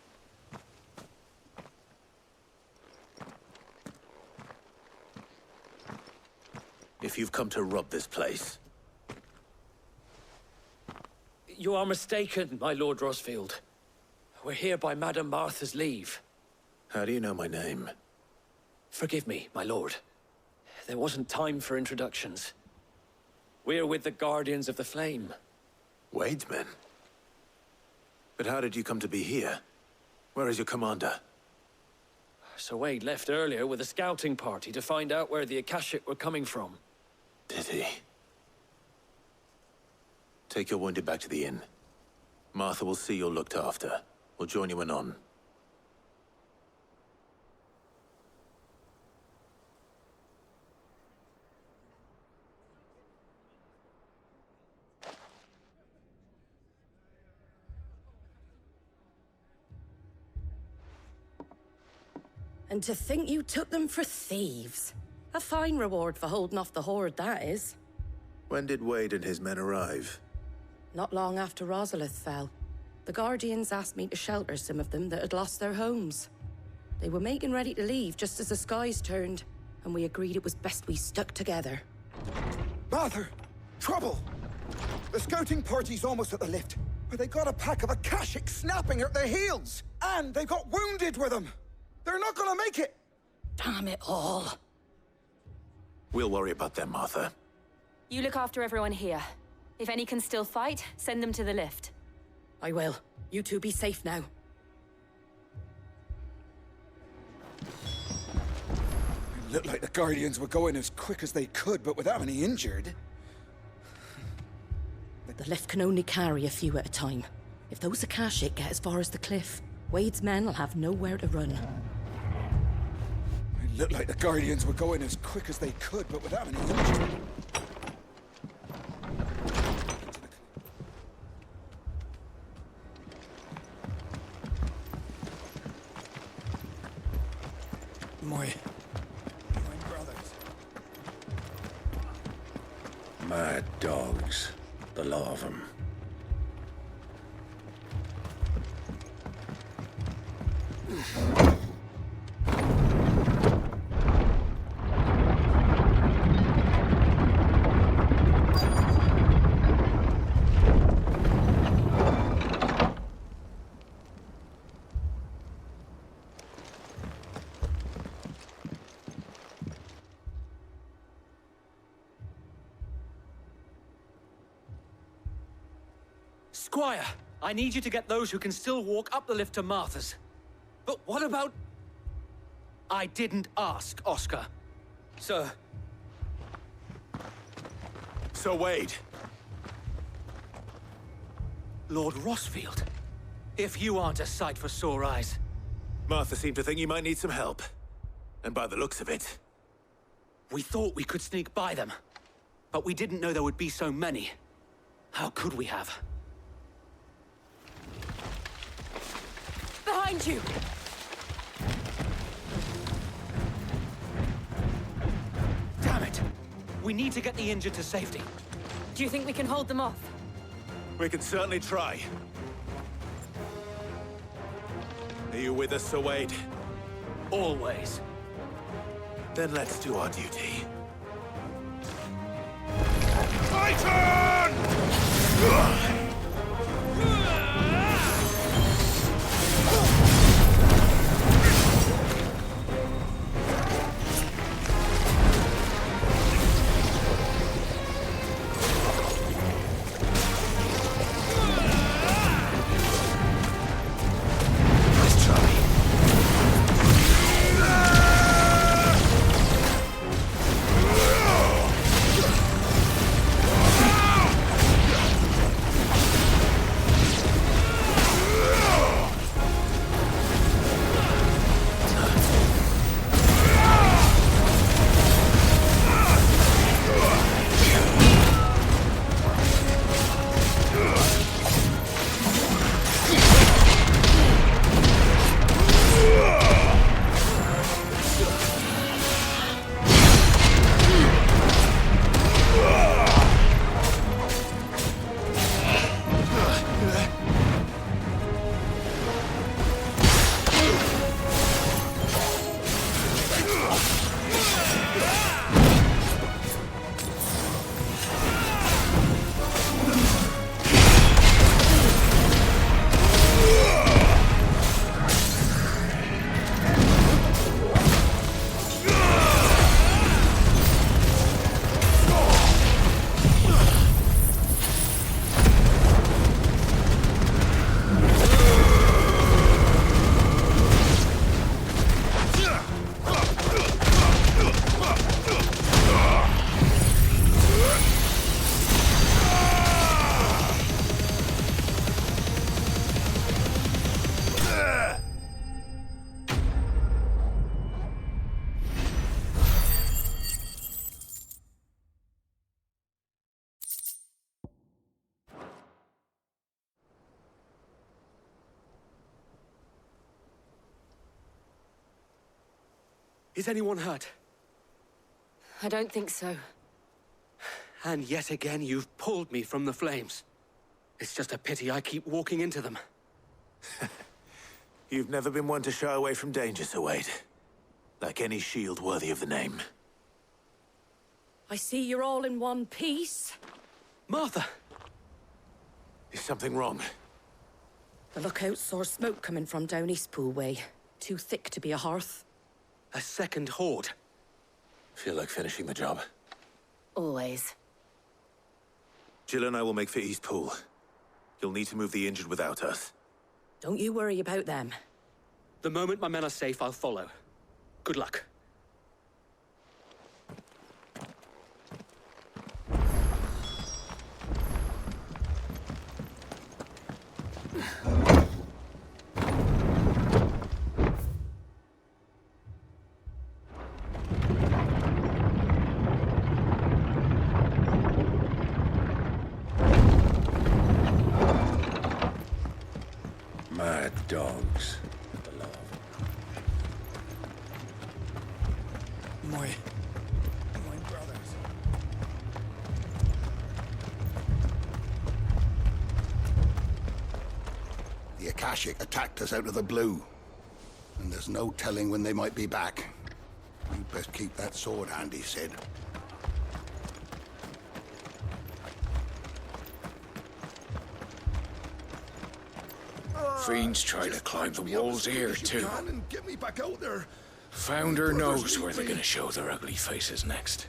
If you've come to rob this place, You are mistaken, my Lord Rosfield. We're here by Madame Martha's leave. how do you know my name? Forgive me, my lord. There wasn't time for introductions. We're with the Guardians of the Flame. Wade's men? But how did you come to be here? Where is your commander? Sir Wade left earlier with a scouting party to find out where the Akashic were coming from. Did he? Take your wounded back to the inn. Martha will see you're looked after. We'll join you anon. And to think you took them for thieves. A fine reward for holding off the horde, that is. When did Wade and his men arrive? Not long after Rosalith fell. The Guardians asked me to shelter some of them that had lost their homes. They were making ready to leave just as the skies turned, and we agreed it was best we stuck together. Martha! Trouble! The scouting party's almost at the lift, but they got a pack of Akashic snapping at their heels! And they got wounded with them! They're not gonna make it! Damn it all. We'll worry about them, Martha. You look after everyone here. If any can still fight, send them to the lift. I will. You two be safe now. It looked like the Guardians were going as quick as they could, but without any injured. The lift can only carry a few at a time. If those Akashic get as far as the cliff, Wade's men will have nowhere to run. It looked like the Guardians were going as quick as they could, but without any injured. My brothers. Mad dogs. The law of them. Squire, I need you to get those who can still walk up the lift to Martha's. But what about... I didn't ask, Oscar. Sir. Sir Wade. Lord Rosfield. If you aren't a sight for sore eyes. Martha seemed to think you might need some help. And by the looks of it... We thought we could sneak by them. But we didn't know there would be so many. How could we have? Behind you! Damn it! We need to get the injured to safety. Do you think we can hold them off? We can certainly try. Are you with us, Sir Wade? Always. Then let's do our duty. Titan! Is anyone hurt? I don't think so. And yet again, you've pulled me from the flames. It's just a pity I keep walking into them. You've never been one to shy away from danger, Sir Wade. Like any shield worthy of the name. I see you're all in one piece. Martha! Is something wrong? The lookout saw smoke coming from down Eastpool way. Too thick to be a hearth. A second horde. Feel like finishing the job? Always. Jill and I will make for Eastpool. You'll need to move the injured without us. Don't you worry about them. The moment my men are safe, I'll follow. Good luck. Mad dogs. My brothers. The Akashic attacked us out of the blue. And there's no telling when they might be back. You best keep that sword handy, Sid. Fiends try to climb the walls here, too. Get me back out there. Founder knows where they're gonna show their ugly faces next.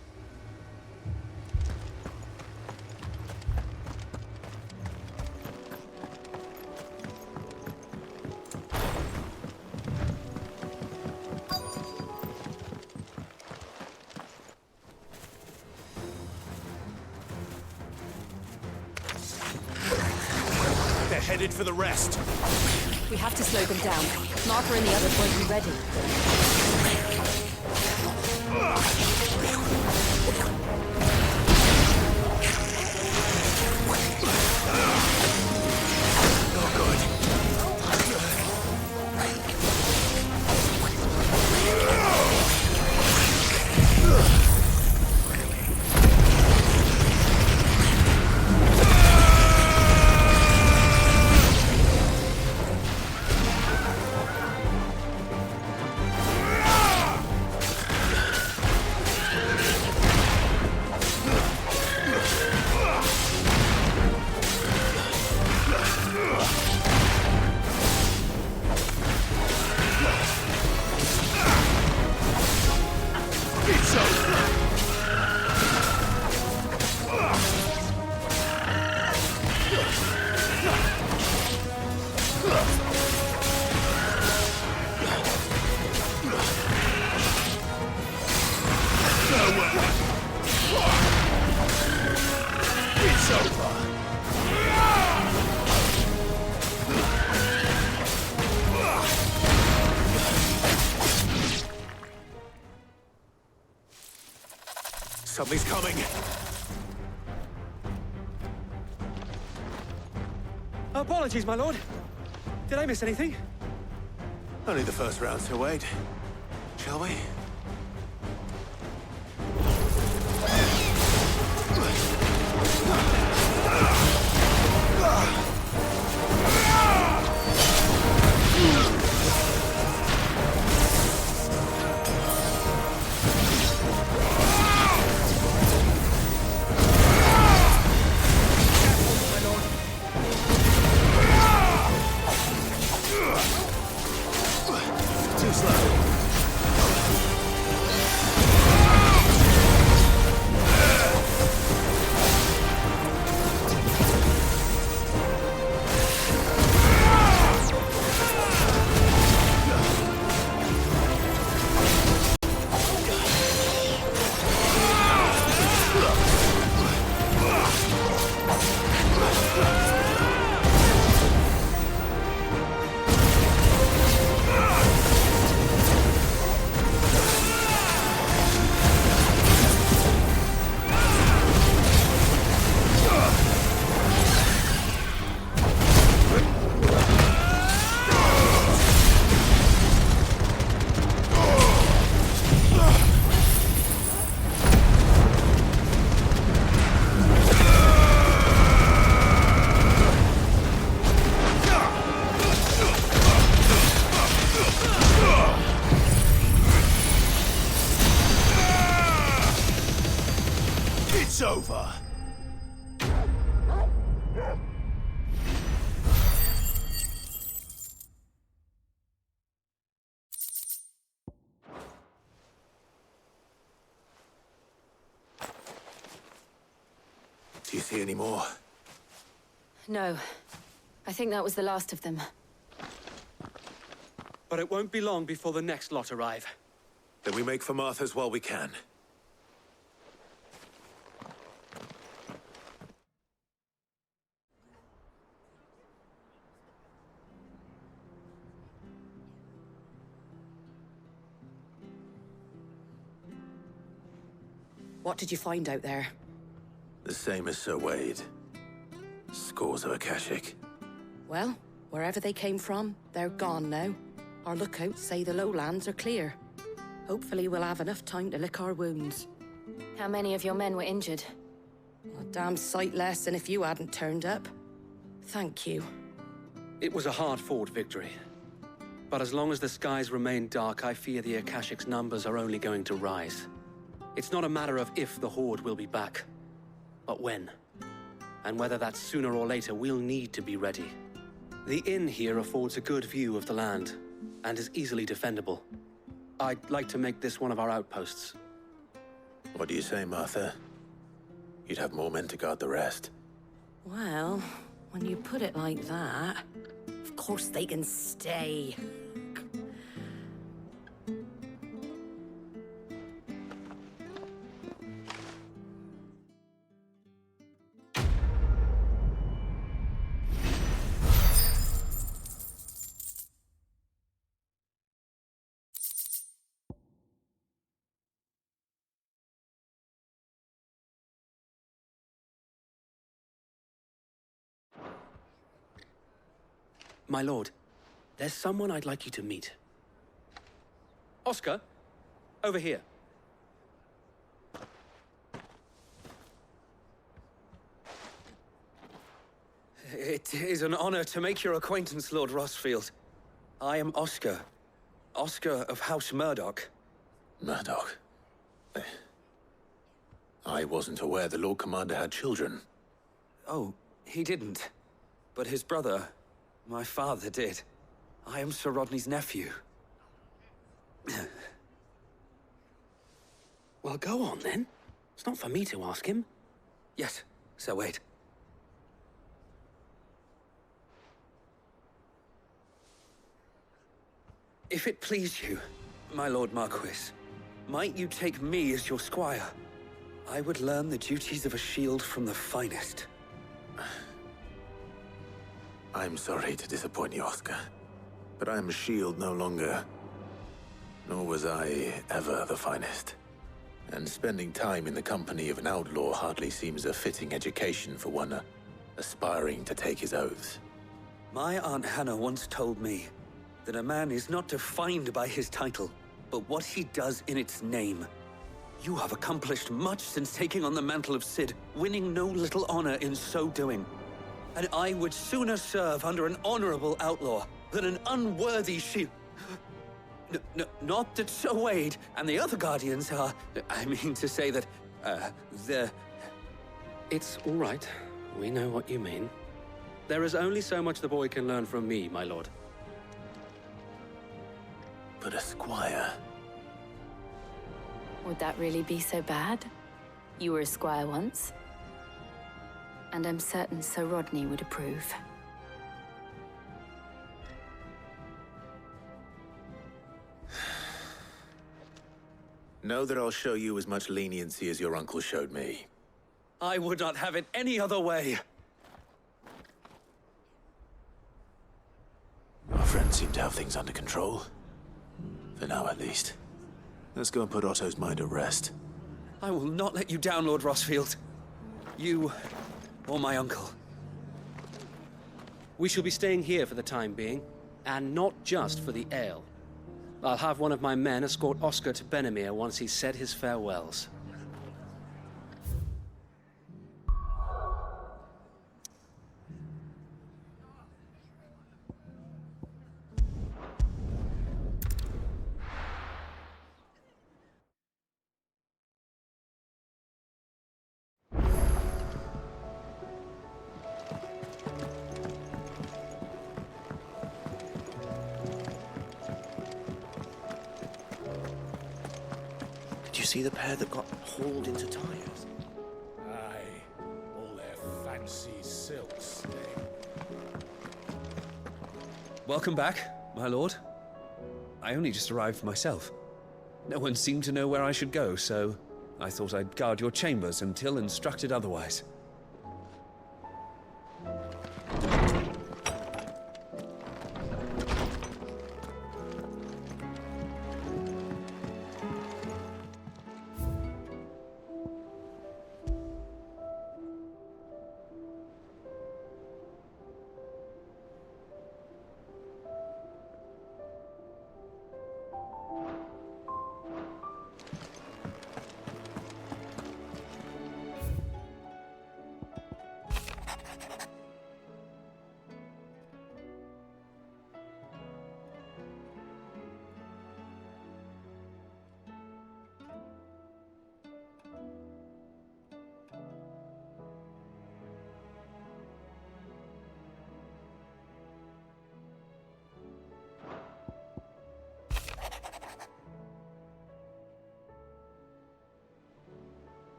They're headed for the rest. We have to slow them down. Martha and the others won't be ready. Something's coming. Apologies, my lord. Did I miss anything? Only the first round, Sir Wade. Shall we? Too slow. It's over. Do you see any more? No. I think that was the last of them. But it won't be long before the next lot arrive. Then we make for Martha's while we can. What did you find out there? The same as Sir Wade. Scores of Akashic. Well, wherever they came from, they're gone now. Our lookouts say the lowlands are clear. Hopefully we'll have enough time to lick our wounds. How many of your men were injured? A damn sight less than if you hadn't turned up. Thank you. It was a hard-fought victory. But as long as the skies remain dark, I fear the Akashic's numbers are only going to rise. It's not a matter of if the Horde will be back, but when. And whether that's sooner or later, we'll need to be ready. The inn here affords a good view of the land, and is easily defendable. I'd like to make this one of our outposts. What do you say, Martha? You'd have more men to guard the rest. Well, when you put it like that, of course they can stay. My lord, there's someone I'd like you to meet. Oscar, over here. It is an honor to make your acquaintance, Lord Rossfield. I am Oscar. Oscar of House Murdoch. Murdoch? I wasn't aware the Lord Commander had children. Oh, he didn't. But his brother, my father, did. I am Sir Rodney's nephew. Well, go on, then. It's not for me to ask him. Yes, Sir Wade. If it please you, my Lord Marquis, might you take me as your squire? I would learn the duties of a shield from the finest. I'm sorry to disappoint you, Oscar, but I am a shield no longer. Nor was I ever the finest. And spending time in the company of an outlaw hardly seems a fitting education for one aspiring to take his oaths. My Aunt Hannah once told me that a man is not defined by his title, but what he does in its name. You have accomplished much since taking on the mantle of Cid, winning no little honor in so doing. And I would sooner serve under an honorable outlaw than an unworthy shield. Not that Sir Wade and the other Guardians are... I mean to say that, they're... It's all right. We know what you mean. There is only so much the boy can learn from me, my lord. But a squire... Would that really be so bad? You were a squire once. And I'm certain Sir Rodney would approve. Know that I'll show you as much leniency as your uncle showed me. I would not have it any other way. Our friends seem to have things under control. For now, at least. Let's go and put Otto's mind at rest. I will not let you down, Lord Rossfield. You, or my uncle. We shall be staying here for the time being, and not just for the ale. I'll have one of my men escort Oscar to Benimir once he's said his farewells. Did you see the pair that got hauled into tires? Aye, all their fancy silks, eh? Welcome back, my lord. I only just arrived myself. No one seemed to know where I should go, so I thought I'd guard your chambers until instructed otherwise.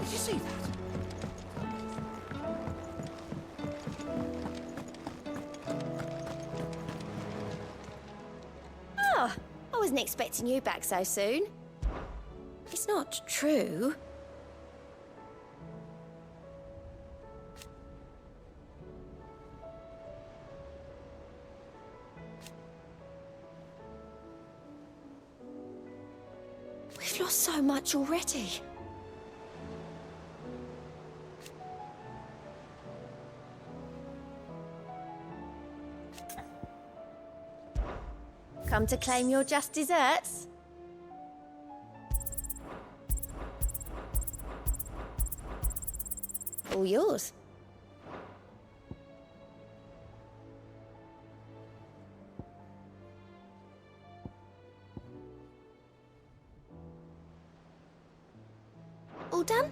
Did you see that? Oh, I wasn't expecting you back so soon. It's not true. We've lost so much already. Come to claim your just desserts? All yours. All done?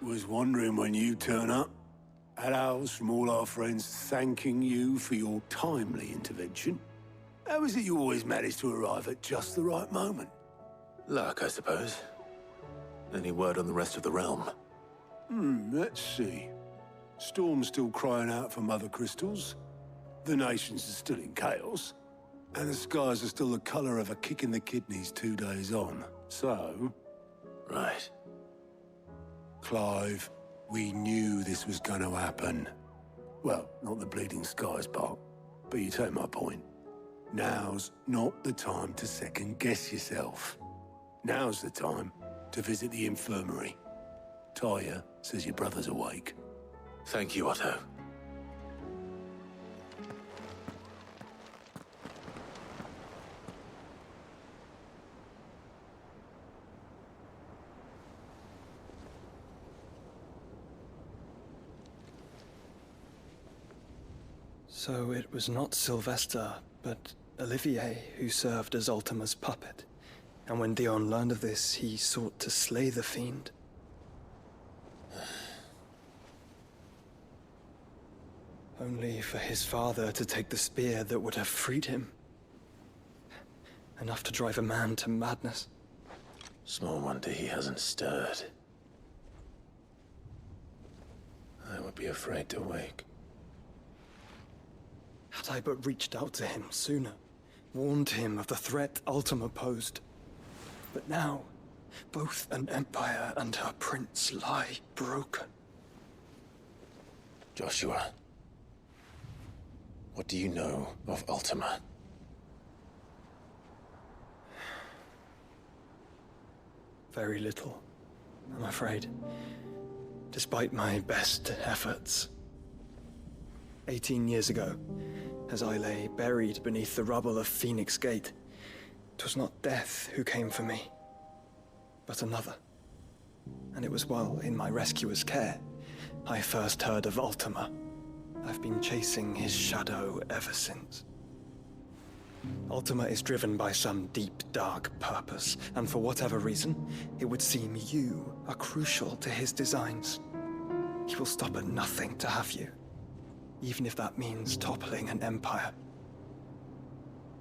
Was wondering when you turn up. Had owls from all our friends thanking you for your timely intervention. How is it you always manage to arrive at just the right moment? Luck, I suppose. Any word on the rest of the realm? Let's see. Storm's still crying out for Mother Crystals. The nations are still in chaos. And the skies are still the colour of a kick in the kidneys 2 days on. So... Right. Clive, we knew this was going to happen. Well, not the bleeding skies part, but you take my point. Now's not the time to second-guess yourself. Now's the time to visit the infirmary. Tyre says your brother's awake. Thank you, Otto. So it was not Sylvester, but Olivier who served as Ultima's puppet. And when Dion learned of this, he sought to slay the fiend. Only for his father to take the spear that would have freed him. Enough to drive a man to madness. Small wonder he hasn't stirred. I would be afraid to wake. Had I but reached out to him sooner, warned him of the threat Ultima posed. But now, both an empire and her prince lie broken. Joshua, what do you know of Ultima? Very little, I'm afraid. Despite my best efforts. 18 years ago, as I lay buried beneath the rubble of Phoenix Gate, 'Twas not death who came for me, but another. And it was while in my rescuer's care I first heard of Ultima. I've been chasing his shadow ever since. Ultima is driven by some deep, dark purpose, and for whatever reason, it would seem you are crucial to his designs. He will stop at nothing to have you, even if that means toppling an empire.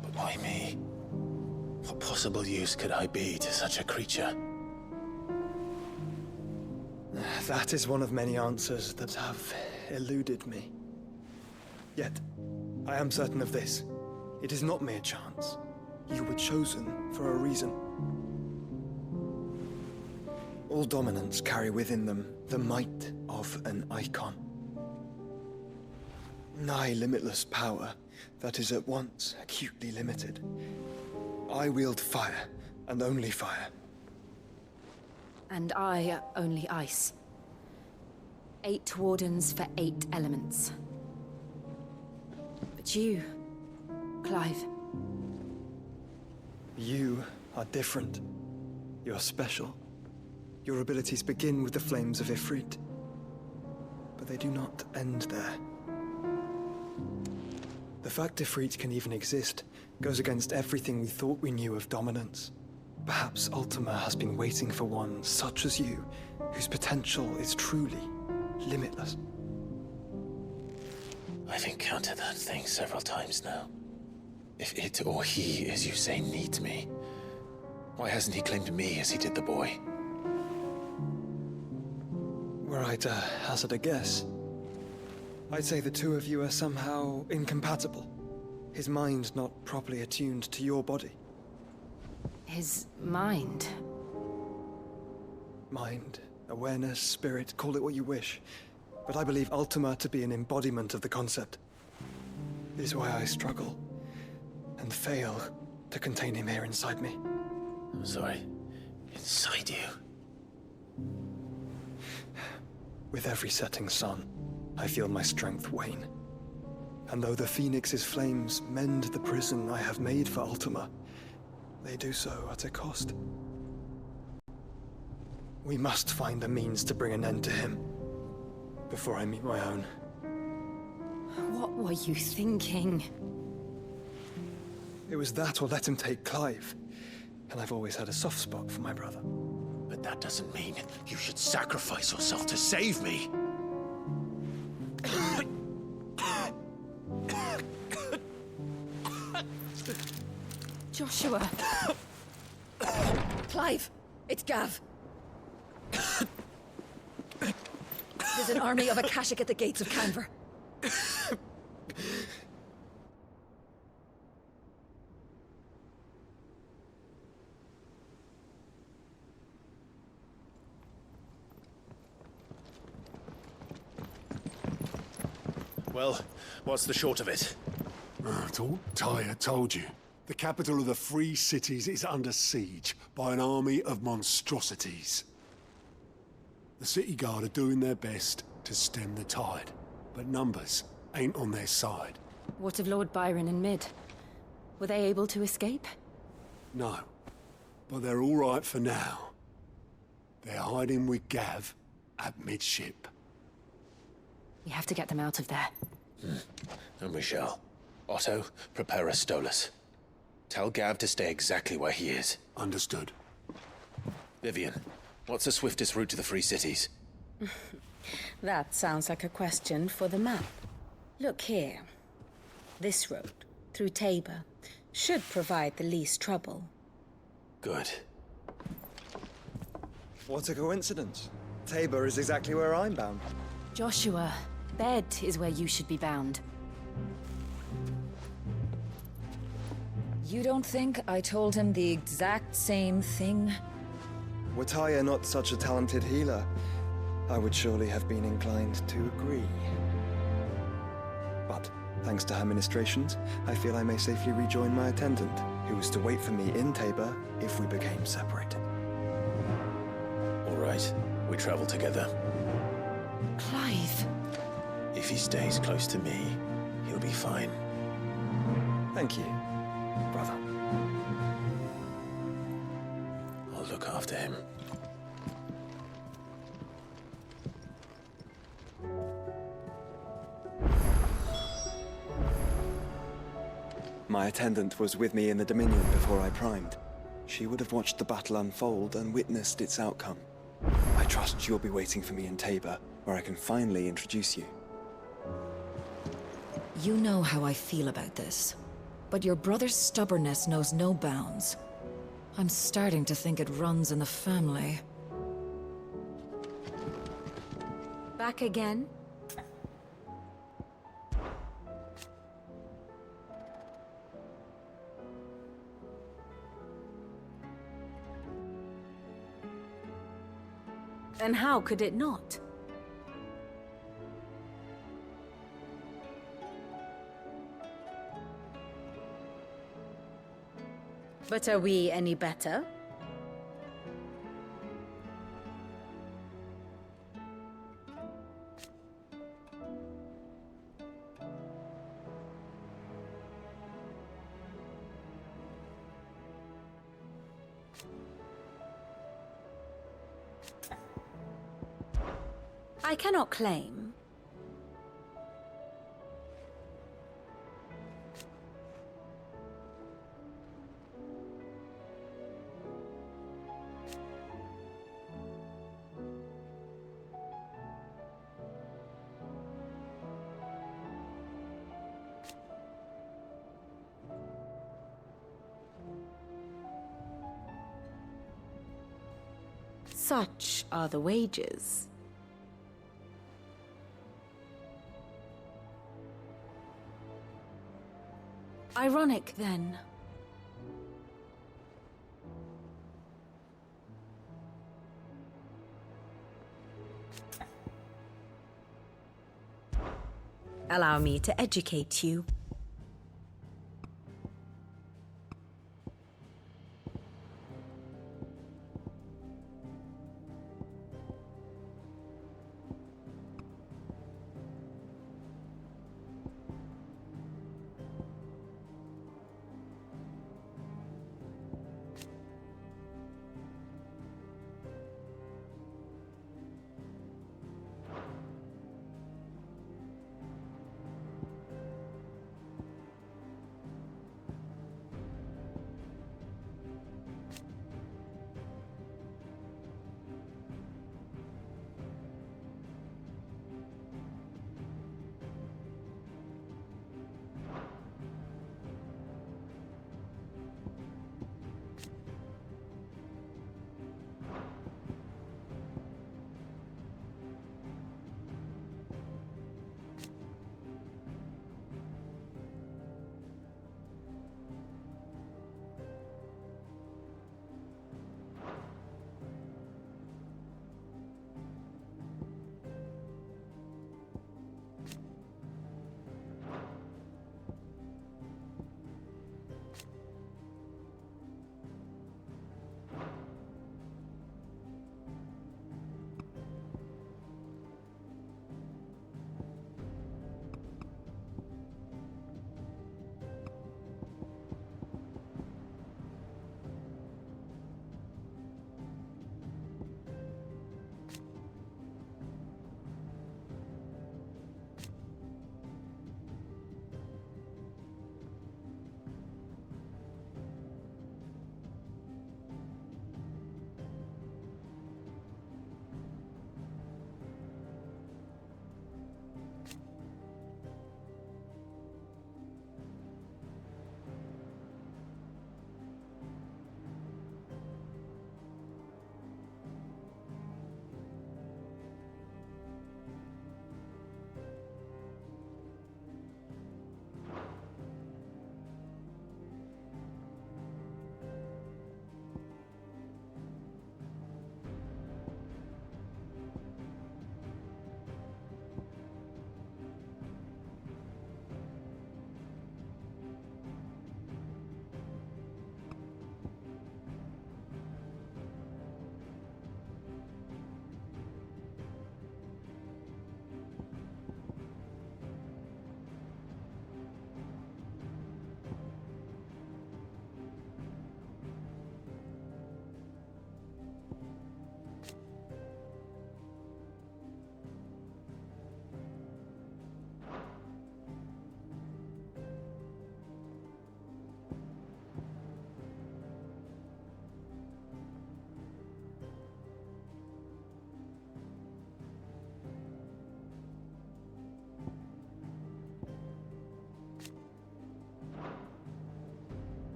But why me? What possible use could I be to such a creature? That is one of many answers that have eluded me. Yet, I am certain of this. It is not mere chance. You were chosen for a reason. All dominants carry within them the might of an icon. Nigh limitless power that is at once acutely limited. I wield fire, and only fire. And I only ice. 8 wardens for 8 elements. But you, Clive. You are different. You're special. Your abilities begin with the flames of Ifrit. But they do not end there. The fact Ifrit can even exist goes against everything we thought we knew of dominance. Perhaps Ultima has been waiting for one such as you, whose potential is truly limitless. I've encountered that thing several times now. If it or he, as you say, needs me, why hasn't he claimed me as he did the boy? Were I to hazard a guess, I'd say the two of you are somehow incompatible. His mind not properly attuned to your body. His mind? Mind, awareness, spirit, call it what you wish. But I believe Ultima to be an embodiment of the concept. This is why I struggle and fail to contain him here inside me. I'm sorry. Inside you? With every setting sun, I feel my strength wane. And though the Phoenix's flames mend the prison I have made for Ultima, they do so at a cost. We must find a means to bring an end to him before I meet my own. What were you thinking? It was that or let him take Clive. And I've always had a soft spot for my brother. But that doesn't mean you should sacrifice yourself to save me. Joshua. Clive, it's Gav. There's an army of Akashic at the gates of Canver. Well, what's the short of it? I thought Tyre told you. The capital of the Free Cities is under siege by an army of monstrosities. The city guard are doing their best to stem the tide, but numbers ain't on their side. What of Lord Byron and Mid? Were they able to escape? No, but they're all right for now. They're hiding with Gav at midship. We have to get them out of there. And we shall. Otto, prepare a Stolas. Tell Gav to stay exactly where he is. Understood. Vivian, what's the swiftest route to the Free Cities? That sounds like a question for the map. Look here. This road, through Tabor, should provide the least trouble. Good. What a coincidence. Tabor is exactly where I'm bound. Joshua, bed is where you should be bound. You don't think I told him the exact same thing? Were Tyre not such a talented healer, I would surely have been inclined to agree. But, thanks to her ministrations, I feel I may safely rejoin my attendant, who was to wait for me in Tabor if we became separated. All right, we travel together. Clive. If he stays close to me, he'll be fine. Thank you, brother. after him. My attendant was with me in the Dominion before I primed. She would have watched the battle unfold and witnessed its outcome. I trust you'll be waiting for me in Tabor, where I can finally introduce you. You know how I feel about this, but your brother's stubbornness knows no bounds. I'm starting to think it runs in the family. Back again? And how could it not? But are we any better? I cannot claim. Such are the wages. Ironic, then. Allow me to educate you.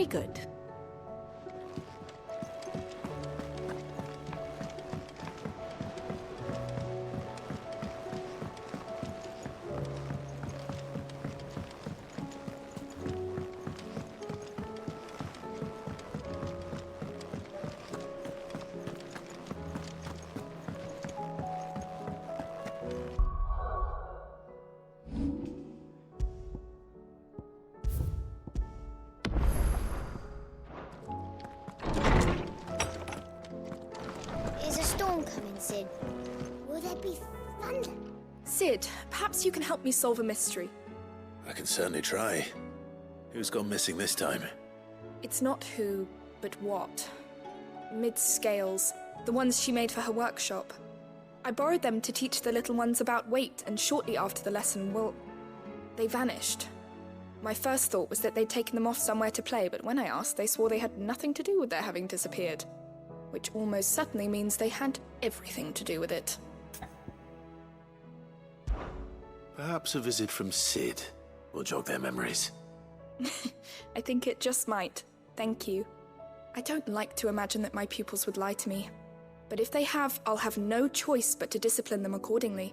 Very good. Is a storm coming, Sid? Will there be thunder? Sid, perhaps you can help me solve a mystery. I can certainly try. Who's gone missing this time? It's not who, but what. Mid's scales, the ones she made for her workshop. I borrowed them to teach the little ones about weight, and shortly after the lesson, well, they vanished. My first thought was that they'd taken them off somewhere to play, but when I asked, they swore they had nothing to do with their having disappeared. Which almost certainly means they had everything to do with it. Perhaps a visit from Sid will jog their memories. I think it just might. Thank you. I don't like to imagine that my pupils would lie to me. But if they have, I'll have no choice but to discipline them accordingly.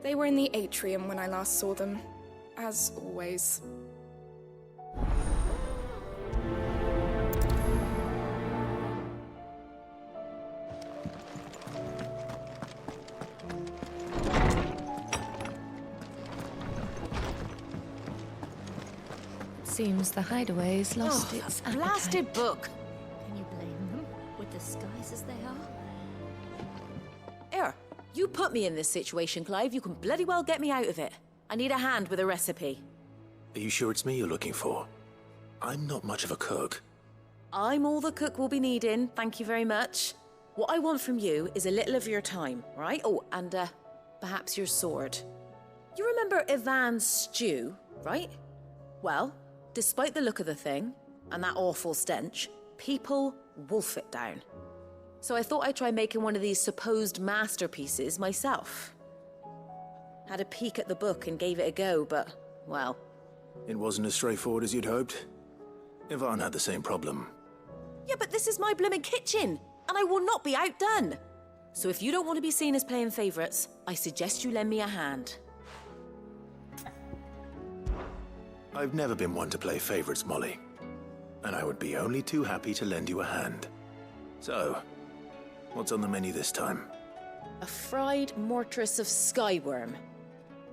They were in the atrium when I last saw them. As always. Seems the hideaway's lost its appetite. Blasted book! Can you blame them? With the skies as they are? Here, you put me in this situation, Clive. You can bloody well get me out of it. I need a hand with a recipe. Are you sure it's me you're looking for? I'm not much of a cook. I'm all the cook will be needing, thank you very much. What I want from you is a little of your time, right? Oh, and perhaps your sword. You remember Ivan's stew, right? Well, despite the look of the thing, and that awful stench, people wolf it down. So I thought I'd try making one of these supposed masterpieces myself. Had a peek at the book and gave it a go, but, well... It wasn't as straightforward as you'd hoped. Ivan had the same problem. Yeah, but this is my blooming kitchen, and I will not be outdone. So if you don't want to be seen as playing favourites, I suggest you lend me a hand. I've never been one to play favorites, Molly. And I would be only too happy to lend you a hand. So, what's on the menu this time? A fried mortress of skyworm.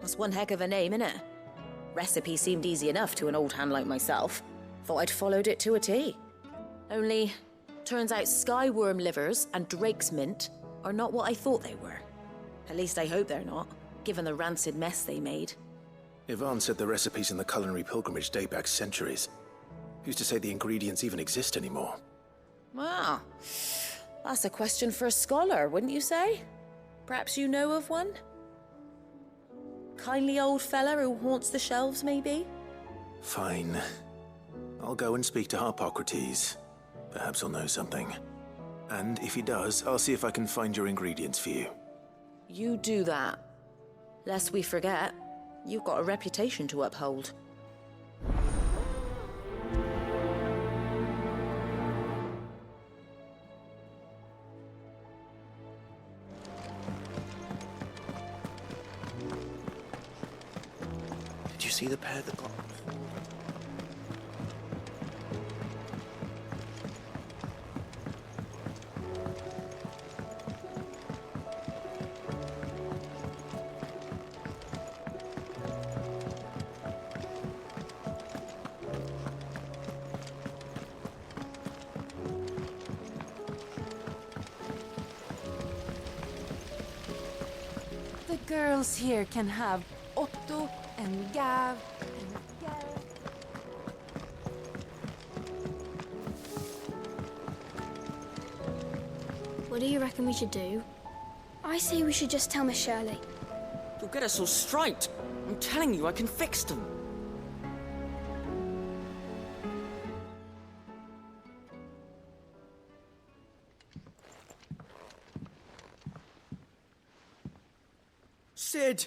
That's one heck of a name, innit? Recipe seemed easy enough to an old hand like myself. Thought I'd followed it to a T. Only, turns out skyworm livers and drake's mint are not what I thought they were. At least I hope they're not, given the rancid mess they made. Ivan said the recipes in the culinary pilgrimage date back centuries. Who's to say the ingredients even exist anymore? Well, that's a question for a scholar, wouldn't you say? Perhaps you know of one? Kindly old fella who haunts the shelves, maybe? Fine. I'll go and speak to Harpocrates. Perhaps he'll know something. And if he does, I'll see if I can find your ingredients for you. You do that. Lest we forget, you've got a reputation to uphold. Did you see the pair that got... The girls here can have Otto and Gav and Gareth. What do you reckon we should do? I say we should just tell Miss Shirley. You'll get us all straight. I'm telling you, I can fix them. Sid!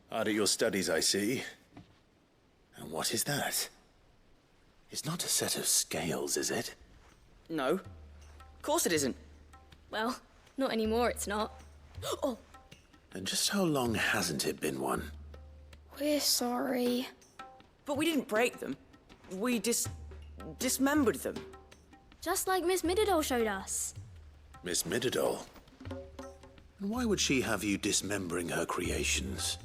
Hard at your studies, I see. And what is that? It's not a set of scales, is it? No. Of course it isn't. Well, not anymore, it's not. Oh, And just how long hasn't it been one? we're sorry. But we didn't break them. We dismembered them. Just like Miss Mididol showed us. Miss Mididol? And why would she have you dismembering her creations?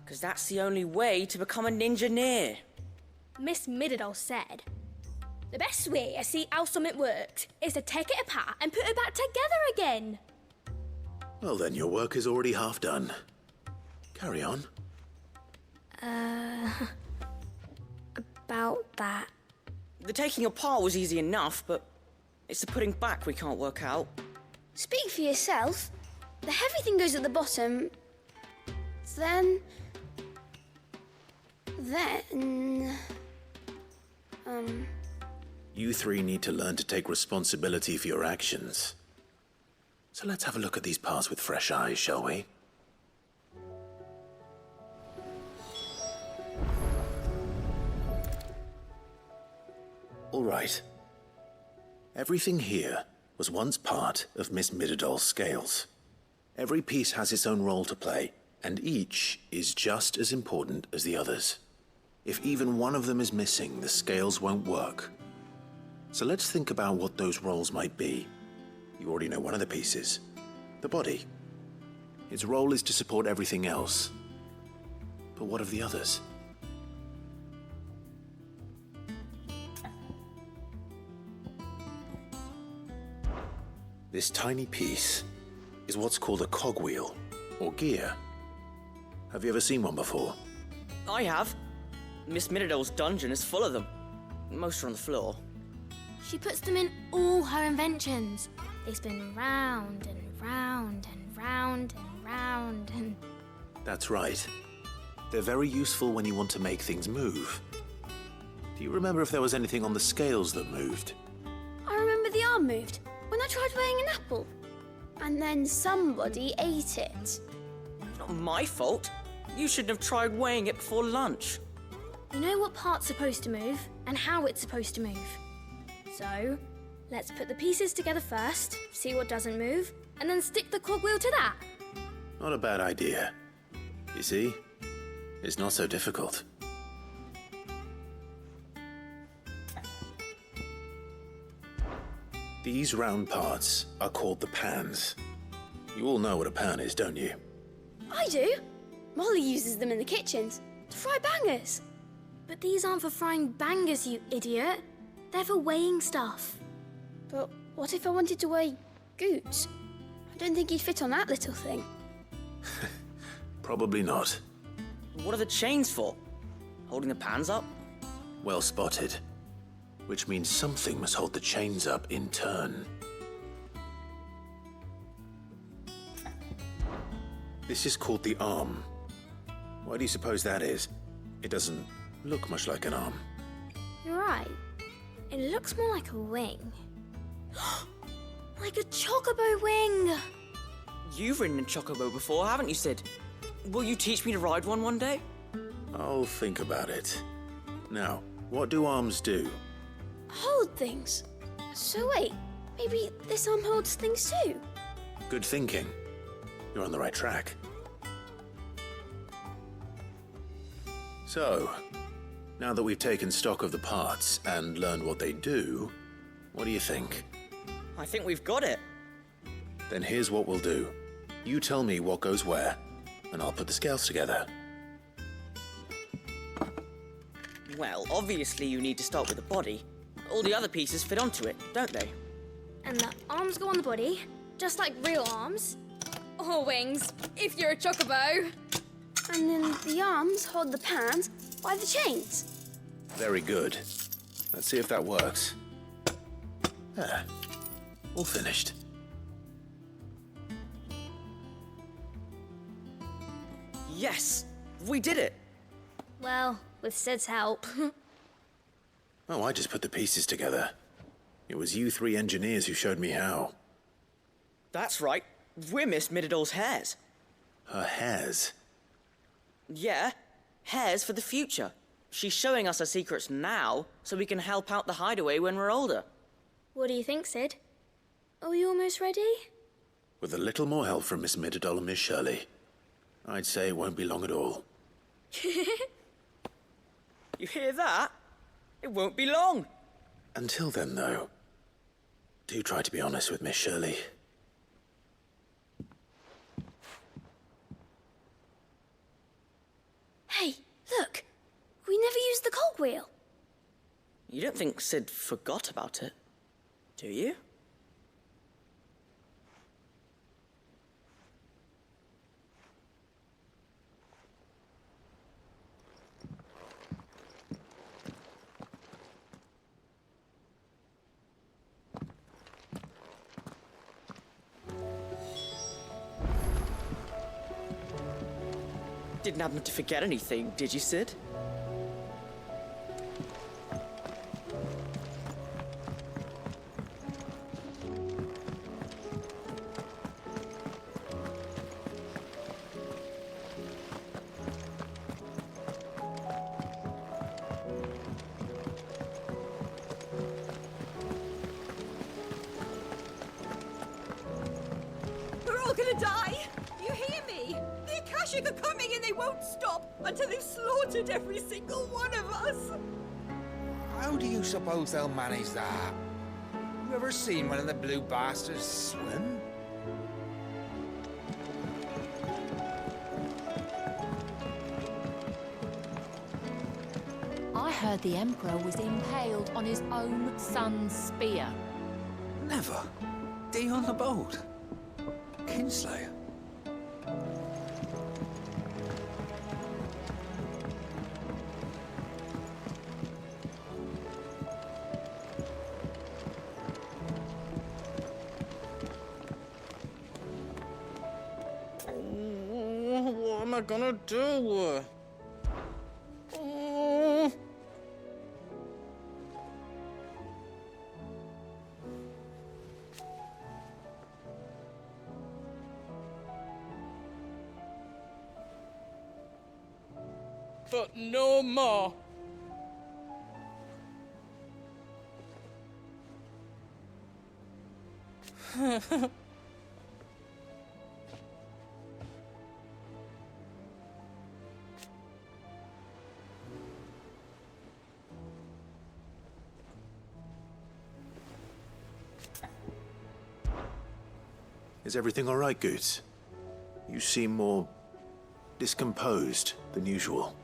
Because that's the only way to become a ninja-neer. Miss Mididol said, the best way to see how something works is to take it apart and put it back together again. Well then, your work is already half done. Carry on. About that. The taking apart was easy enough, but it's the putting back we can't work out. Speak for yourself. The heavy thing goes at the bottom. Then... You three need to learn to take responsibility for your actions. So let's have a look at these parts with fresh eyes, shall we? All right. Everything here was once part of Miss Mididol's scales. Every piece has its own role to play, and each is just as important as the others. If even one of them is missing, the scales won't work. So let's think about what those roles might be. You already know one of the pieces, the body. Its role is to support everything else. But what of the others? This tiny piece is what's called a cogwheel, or gear. Have you ever seen one before? I have. Miss Mididol's dungeon is full of them. Most are on the floor. She puts them in all her inventions. They spin round and round and round and round and... That's right. They're very useful when you want to make things move. Do you remember if there was anything on the scales that moved? I remember the arm moved when I tried weighing an apple. And then somebody ate it. It's not my fault. You shouldn't have tried weighing it before lunch. You know what part's supposed to move and how it's supposed to move. So, let's put the pieces together first, see what doesn't move, and then stick the cogwheel to that. Not a bad idea. You see? It's not so difficult. These round parts are called the pans. You all know what a pan is, don't you? I do. Molly uses them in the kitchens to fry bangers. But these aren't for frying bangers, you idiot. They're for weighing stuff. But what if I wanted to weigh Goots? I don't think he'd fit on that little thing. Probably not. What are the chains for? Holding the pans up? Well spotted. Which means something must hold the chains up in turn. This is called the arm. Why do you suppose that is? It doesn't look much like an arm. You're right. It looks more like a wing. Like a chocobo wing! You've ridden a chocobo before, haven't you, Sid? Will you teach me to ride one day? I'll think about it. Now, what do arms do? Hold things. So wait, maybe this arm holds things too? Good thinking. You're on the right track. So, now that we've taken stock of the parts and learned what they do, what do you think? I think we've got it. Then here's what we'll do. You tell me what goes where, and I'll put the scales together. Well, obviously you need to start with the body. All the other pieces fit onto it, don't they? And the arms go on the body, just like real arms. Or wings, if you're a chocobo. And then the arms hold the pans by the chains. Very good. Let's see if that works. There. All finished. Yes! We did it! Well, with Sid's help. Oh, I just put the pieces together. It was you three engineers who showed me how. That's right. We're Miss Mididol's hairs. Her hairs? Yeah, hairs for the future. she's showing us her secrets now, so we can help out the hideaway when we're older. What do you think, Sid? Are we almost ready? With a little more help from Miss Midadol and Miss Shirley, I'd say it won't be long at all. You hear that? It won't be long. Until then, though, do try to be honest with Miss Shirley. Hey, look! We never used the cogwheel. You don't think Sid forgot about it, do you? Didn't happen to forget anything, did you, Sid? We're all gonna die! You hear me? The Akashic are coming and they won't stop until they've slaughtered every single one of us! How do you suppose they'll manage that? You ever seen one of the blue bastards swim? I heard the Emperor was impaled on his own son's spear. Never. Dion the Bold. Kinslayer. What am I gonna do? But no more. Is everything all right, Goots? You seem more discomposed than usual.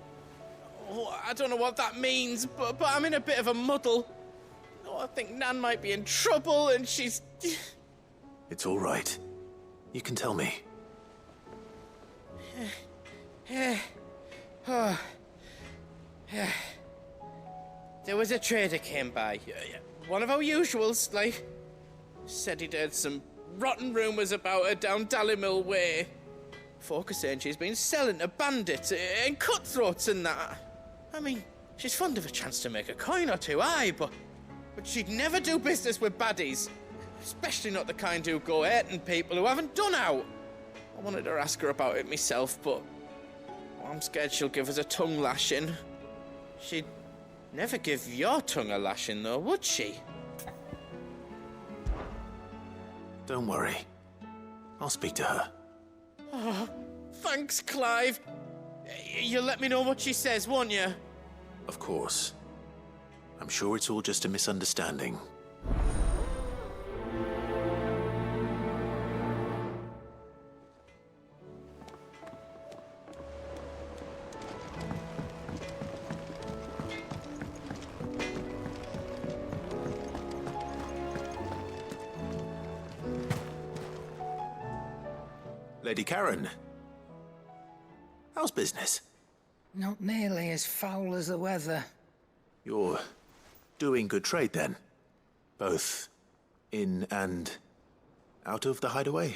Oh, I don't know what that means, but I'm in a bit of a muddle. Oh, I think Nan might be in trouble and she's... It's all right. You can tell me. There was a trader came by. One of our usuals, like. Said he'd heard some rotten rumours about her down Dallymill Way. Folk are saying she's been selling to bandits and cutthroats and that. I mean, she's fond of a chance to make a coin or two, aye, but she'd never do business with baddies. Especially not the kind who go hurting people who haven't done out. I wanted to ask her about it myself, but I'm scared she'll give us a tongue lashing. She'd never give your tongue a lashing, though, would she? Don't worry. I'll speak to her. Oh, thanks, Clive. You'll let me know what she says, won't you? Of course. I'm sure it's all just a misunderstanding. Lady Karen, how's business? Not nearly as foul as the weather. You're doing good trade, then? Both in and out of the hideaway?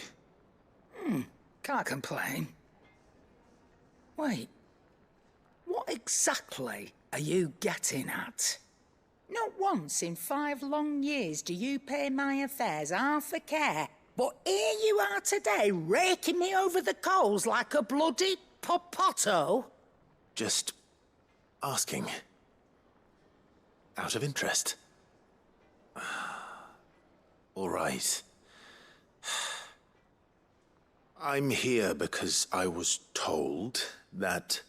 Can't complain. Wait, what exactly are you getting at? Not once in 5 long years do you pay my affairs half a care, but here you are today, raking me over the coals like a bloody popoto. Just asking. Out of interest. All right. I'm here because I was told that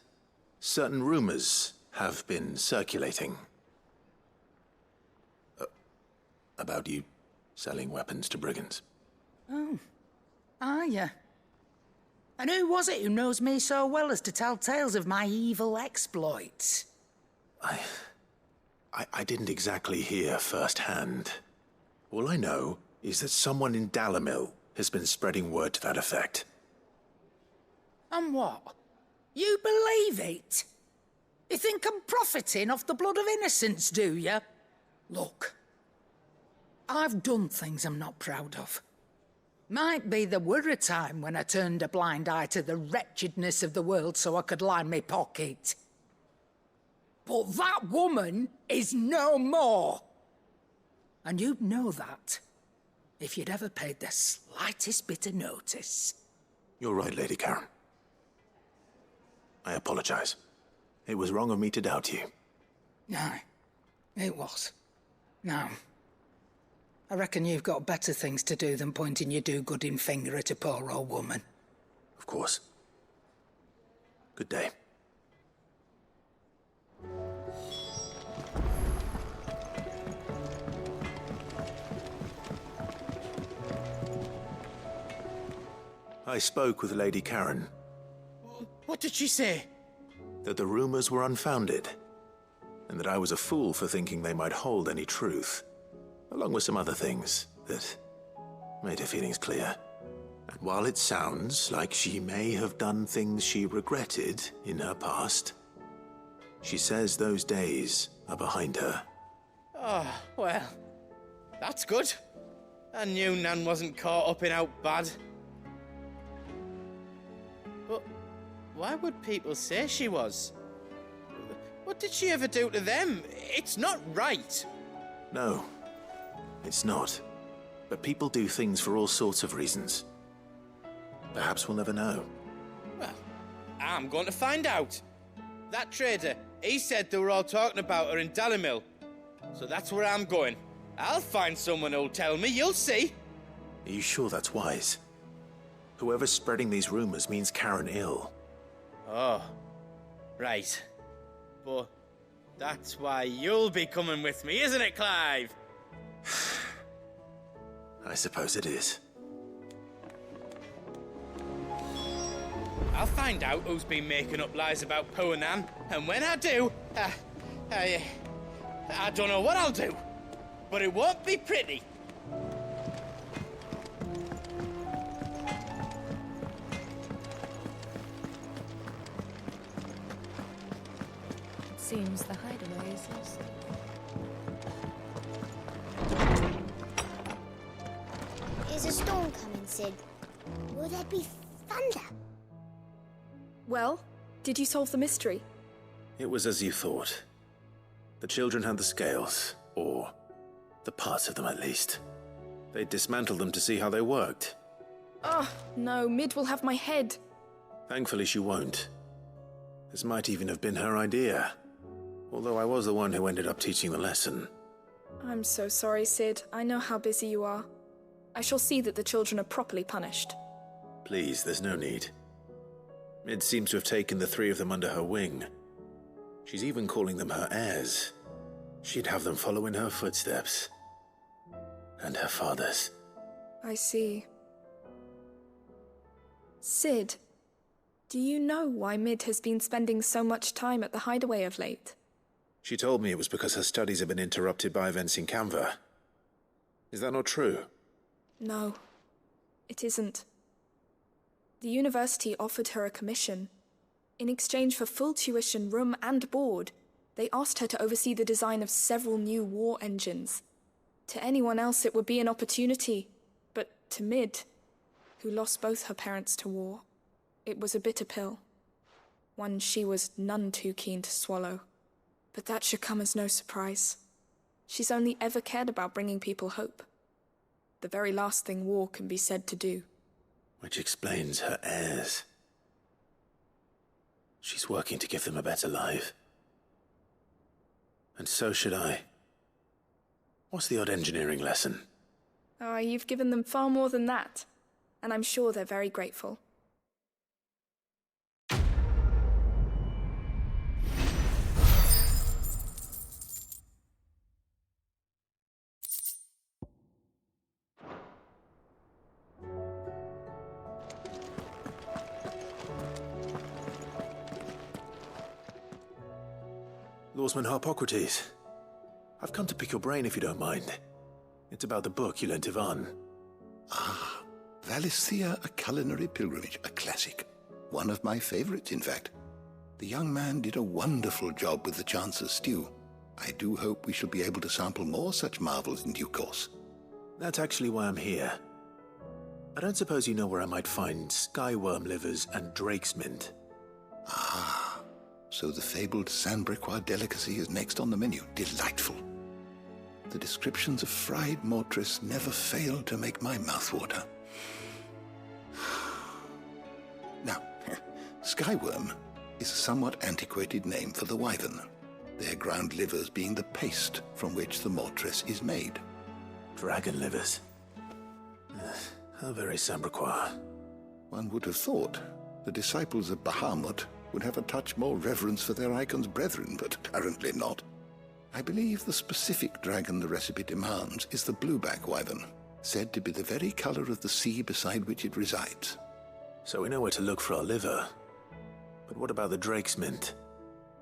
certain rumors have been circulating. About you selling weapons to brigands. Oh. Are you? And who was it who knows me so well as to tell tales of my evil exploits? I didn't exactly hear firsthand. All I know is that someone in Dalimil has been spreading word to that effect. And what? You believe it? You think I'm profiting off the blood of innocents, do you? Look, I've done things I'm not proud of. Might be there were a time when I turned a blind eye to the wretchedness of the world so I could line my pocket. But that woman is no more. And you'd know that if you'd ever paid the slightest bit of notice. You're right, Lady Karen. I apologize. It was wrong of me to doubt you. Aye, it was. Now, I reckon you've got better things to do than pointing your do-gooding finger at a poor old woman. Of course. Good day. I spoke with Lady Karen. What did she say? That the rumors were unfounded, and that I was a fool for thinking they might hold any truth, along with some other things that made her feelings clear. And while it sounds like she may have done things she regretted in her past, she says those days are behind her. Oh, well, that's good. I knew Nan wasn't caught up in out bad. But why would people say she was? What did she ever do to them? It's not right. No, it's not. But people do things for all sorts of reasons. Perhaps we'll never know. Well, I'm going to find out. That trader, he said they were all talking about her in Dalimil. So that's where I'm going. I'll find someone who'll tell me, you'll see. Are you sure that's wise? Whoever's spreading these rumors means Karen ill. Oh, right. But that's why you'll be coming with me, isn't it, Clive? I suppose it is. I'll find out who's been making up lies about poor Nan, and when I do, I don't know what I'll do, but it won't be pretty. Seems the hideaway is lost. Is a storm coming, Sid? Will there be thunder? Well, did you solve the mystery? It was as you thought. The children had the scales, or the parts of them at least. They dismantled them to see how they worked. Oh, no, Mid will have my head. Thankfully she won't. This might even have been her idea. Although I was the one who ended up teaching the lesson. I'm so sorry, Sid. I know how busy you are. I shall see that the children are properly punished. Please, there's no need. Mid seems to have taken the three of them under her wing. She's even calling them her heirs. She'd have them follow in her footsteps. And her father's. I see. Sid, do you know why Mid has been spending so much time at the hideaway of late? She told me it was because her studies have been interrupted by events in Canva. Is that not true? No, it isn't. The university offered her a commission. In exchange for full tuition, room and board, they asked her to oversee the design of several new war engines. To anyone else it would be an opportunity, but to Mid, who lost both her parents to war, it was a bitter pill. One she was none too keen to swallow. But that should come as no surprise. She's only ever cared about bringing people hope. The very last thing war can be said to do. Which explains her heirs. She's working to give them a better life. And so should I. What's the odd engineering lesson? Oh, you've given them far more than that. And I'm sure they're very grateful. Lawsman Harpocrates. I've come to pick your brain if you don't mind. It's about the book you lent Ivan. Ah, Valisthea, A Culinary Pilgrimage, a classic. One of my favorites, in fact. The young man did a wonderful job with the Chance's stew. I do hope we shall be able to sample more such marvels in due course. That's actually why I'm here. I don't suppose you know where I might find skyworm livers and drake's mint. Ah, so the fabled Sandbrequois delicacy is next on the menu. Delightful. The descriptions of fried mortress never fail to make my mouth water. Now, skyworm is a somewhat antiquated name for the wyvern, their ground livers being the paste from which the mortress is made. Dragon livers. How very Sandbrequois. One would have thought the disciples of Bahamut would have a touch more reverence for their icon's brethren, but apparently not. I believe the specific dragon the recipe demands is the blueback wyvern, said to be the very color of the sea beside which it resides. So we know where to look for our liver. But what about the drake's mint?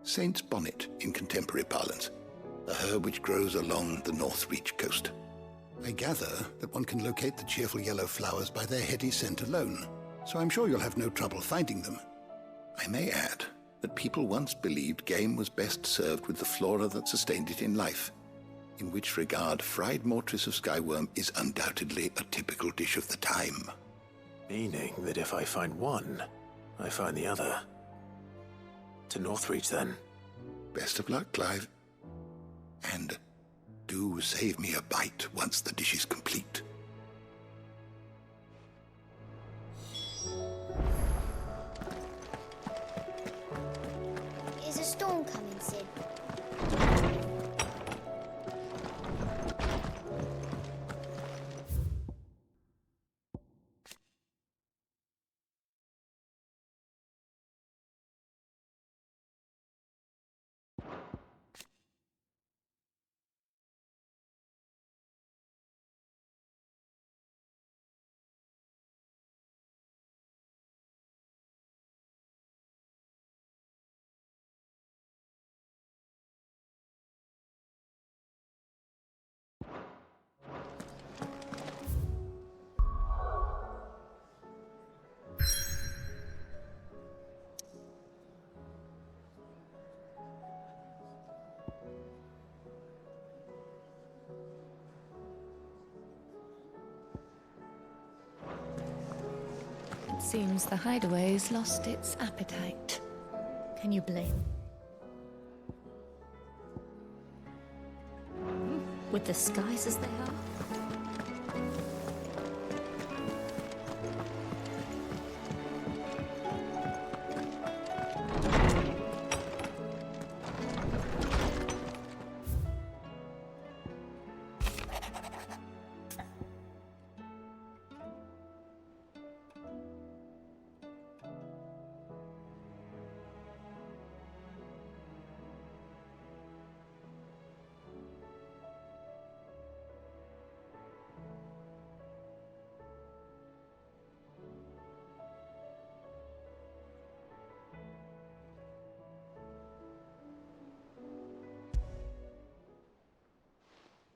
Saint's bonnet in contemporary parlance, a herb which grows along the North Reach coast. I gather that one can locate the cheerful yellow flowers by their heady scent alone, so I'm sure you'll have no trouble finding them. I may add that people once believed game was best served with the flora that sustained it in life, in which regard fried mortress of skyworm is undoubtedly a typical dish of the time. Meaning that if I find one, I find the other. To Northreach, then. Best of luck, Clive. And do save me a bite once the dish is complete. Is a storm coming, Sid? It seems the hideaway's lost its appetite. Can you blame? With the skies as they are?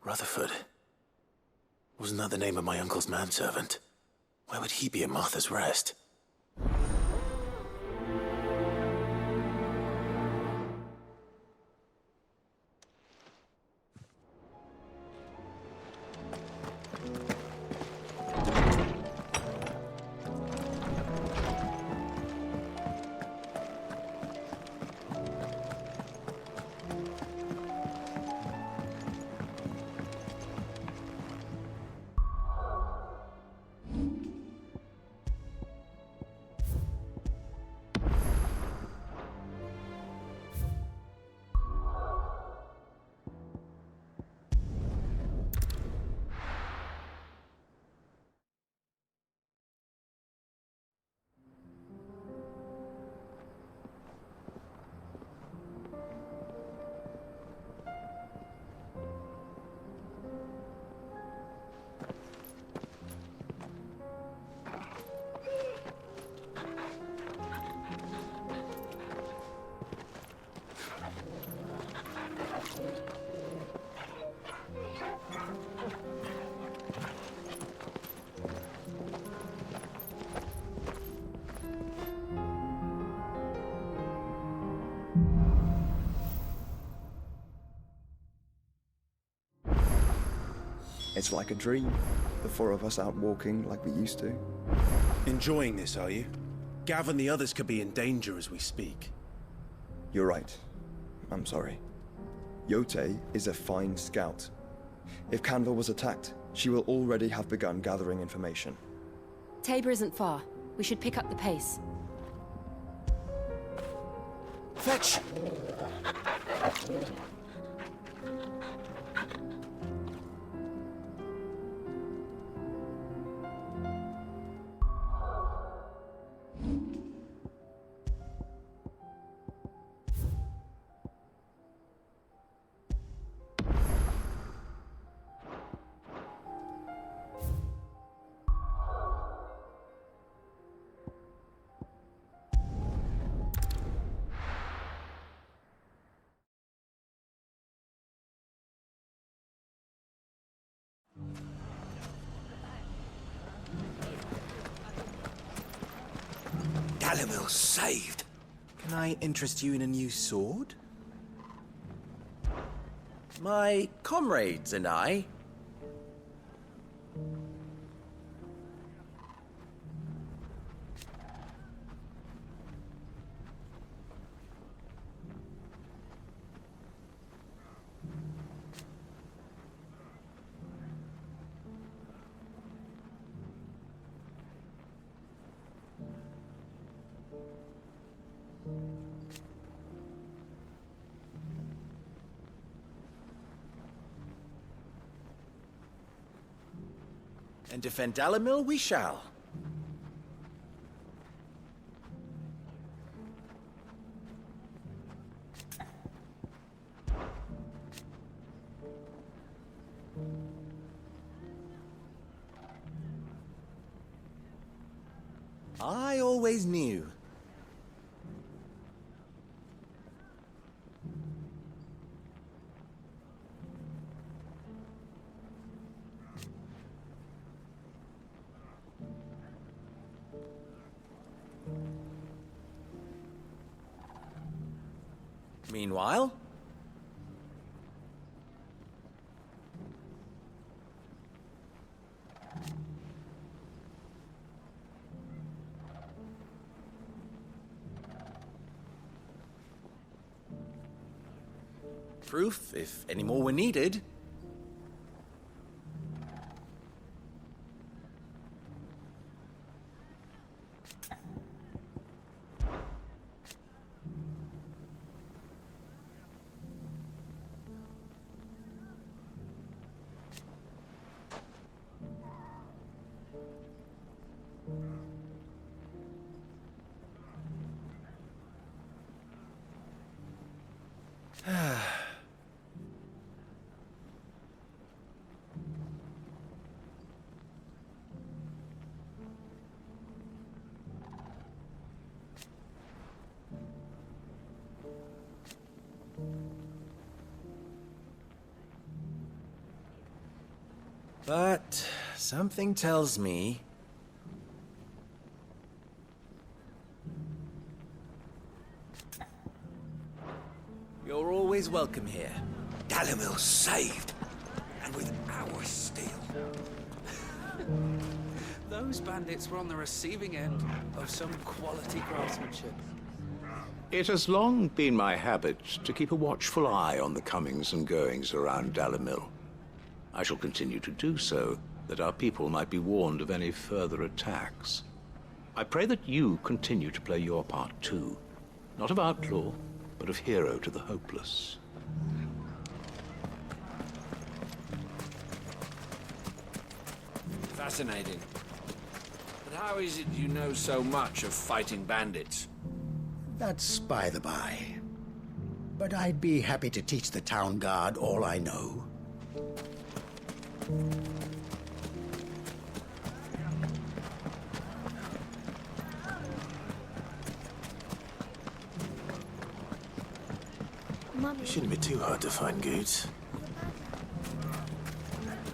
Rutherford. Wasn't that the name of my uncle's manservant? Where would he be at Martha's Rest? It's like a dream. The four of us out walking like we used to. Enjoying this, are you? Gav and the others could be in danger as we speak. You're right. I'm sorry. Yote is a fine scout. If Canva was attacked, she will already have begun gathering information. Tabor isn't far. We should pick up the pace. Fetch! Dalimil saved. Can I interest you in a new sword? My comrades and I... And defend Dalimil we shall. I always knew. Meanwhile... proof, if any more were needed. But something tells me... you're always welcome here. Dalimil saved. And with our steel. Those bandits were on the receiving end of some quality craftsmanship. It has long been my habit to keep a watchful eye on the comings and goings around Dalimil. I shall continue to do so, that our people might be warned of any further attacks. I pray that you continue to play your part too, not of outlaw, but of hero to the hopeless. Fascinating. But how is it you know so much of fighting bandits? That's by the by. But I'd be happy to teach the town guard all I know. It shouldn't be too hard to find goods.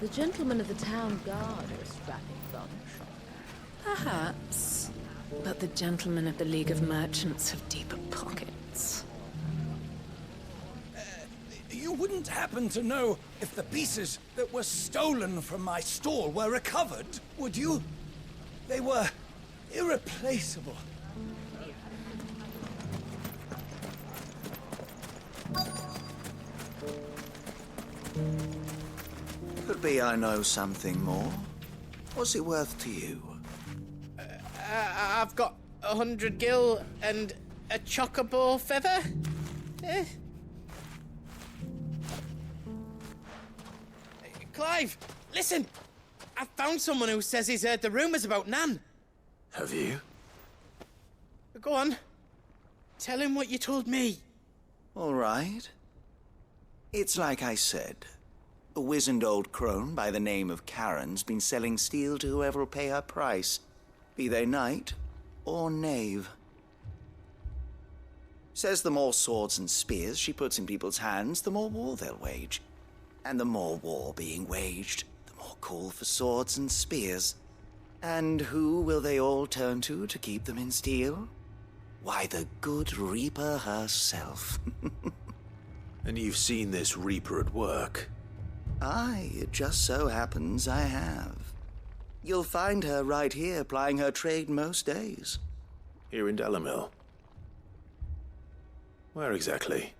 The gentlemen of the town guard are a strapping bunch. Perhaps. But the gentlemen of the League of Merchants have deeper pockets. You wouldn't happen to know if the pieces that were stolen from my stall were recovered, would you? They were irreplaceable. Could be I know something more. What's it worth to you? I've got 100 gil and a chocobo feather. Clive, listen! I found someone who says he's heard the rumours about Nan. Have you? Go on. Tell him what you told me. All right. It's like I said. A wizened old crone by the name of Karen's been selling steel to whoever'll pay her price, be they knight or knave. Says the more swords and spears she puts in people's hands, the more war they'll wage. And the more war being waged, the more call for swords and spears. And who will they all turn to keep them in steel? Why, the good Reaper herself. And you've seen this Reaper at work? Aye, it just so happens I have. You'll find her right here plying her trade most days. Here in Dalimil? Where exactly?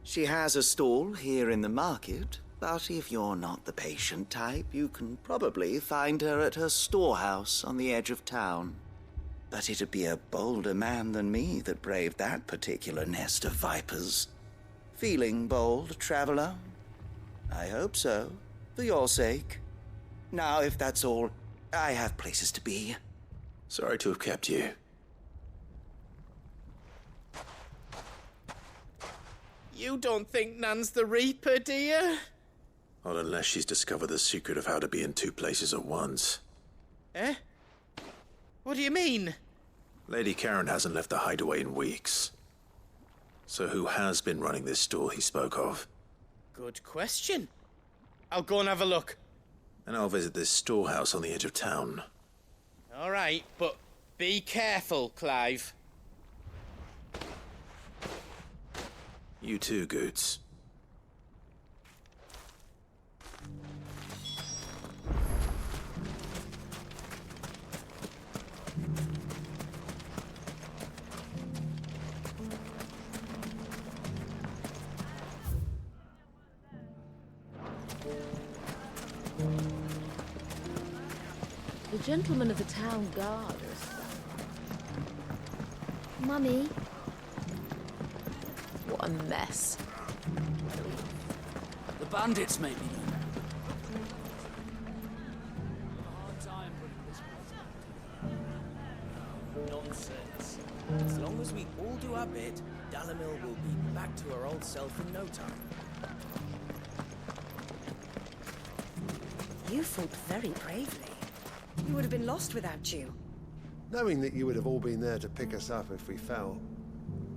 She has a stall here in the market, but if you're not the patient type, you can probably find her at her storehouse on the edge of town. But it'd be a bolder man than me that braved that particular nest of vipers. Feeling bold, traveler? I hope so, for your sake. Now, if that's all, I have places to be. Sorry to have kept you. You don't think Nan's the Reaper, do you? Not unless she's discovered the secret of how to be in two places at once. Eh? What do you mean? Lady Karen hasn't left the hideaway in weeks. So who has been running this stall he spoke of? Good question. I'll go and have a look. And I'll visit this storehouse on the edge of town. All right, but be careful, Clive. You too, Goots. The gentleman of the town guard or something. Mummy. What a mess. The bandits, maybe. Nonsense. As long as we all do our bit, Dalimil will be back to her old self in no time. You fought very bravely. We would have been lost without you. Knowing that you would have all been there to pick us up if we fell,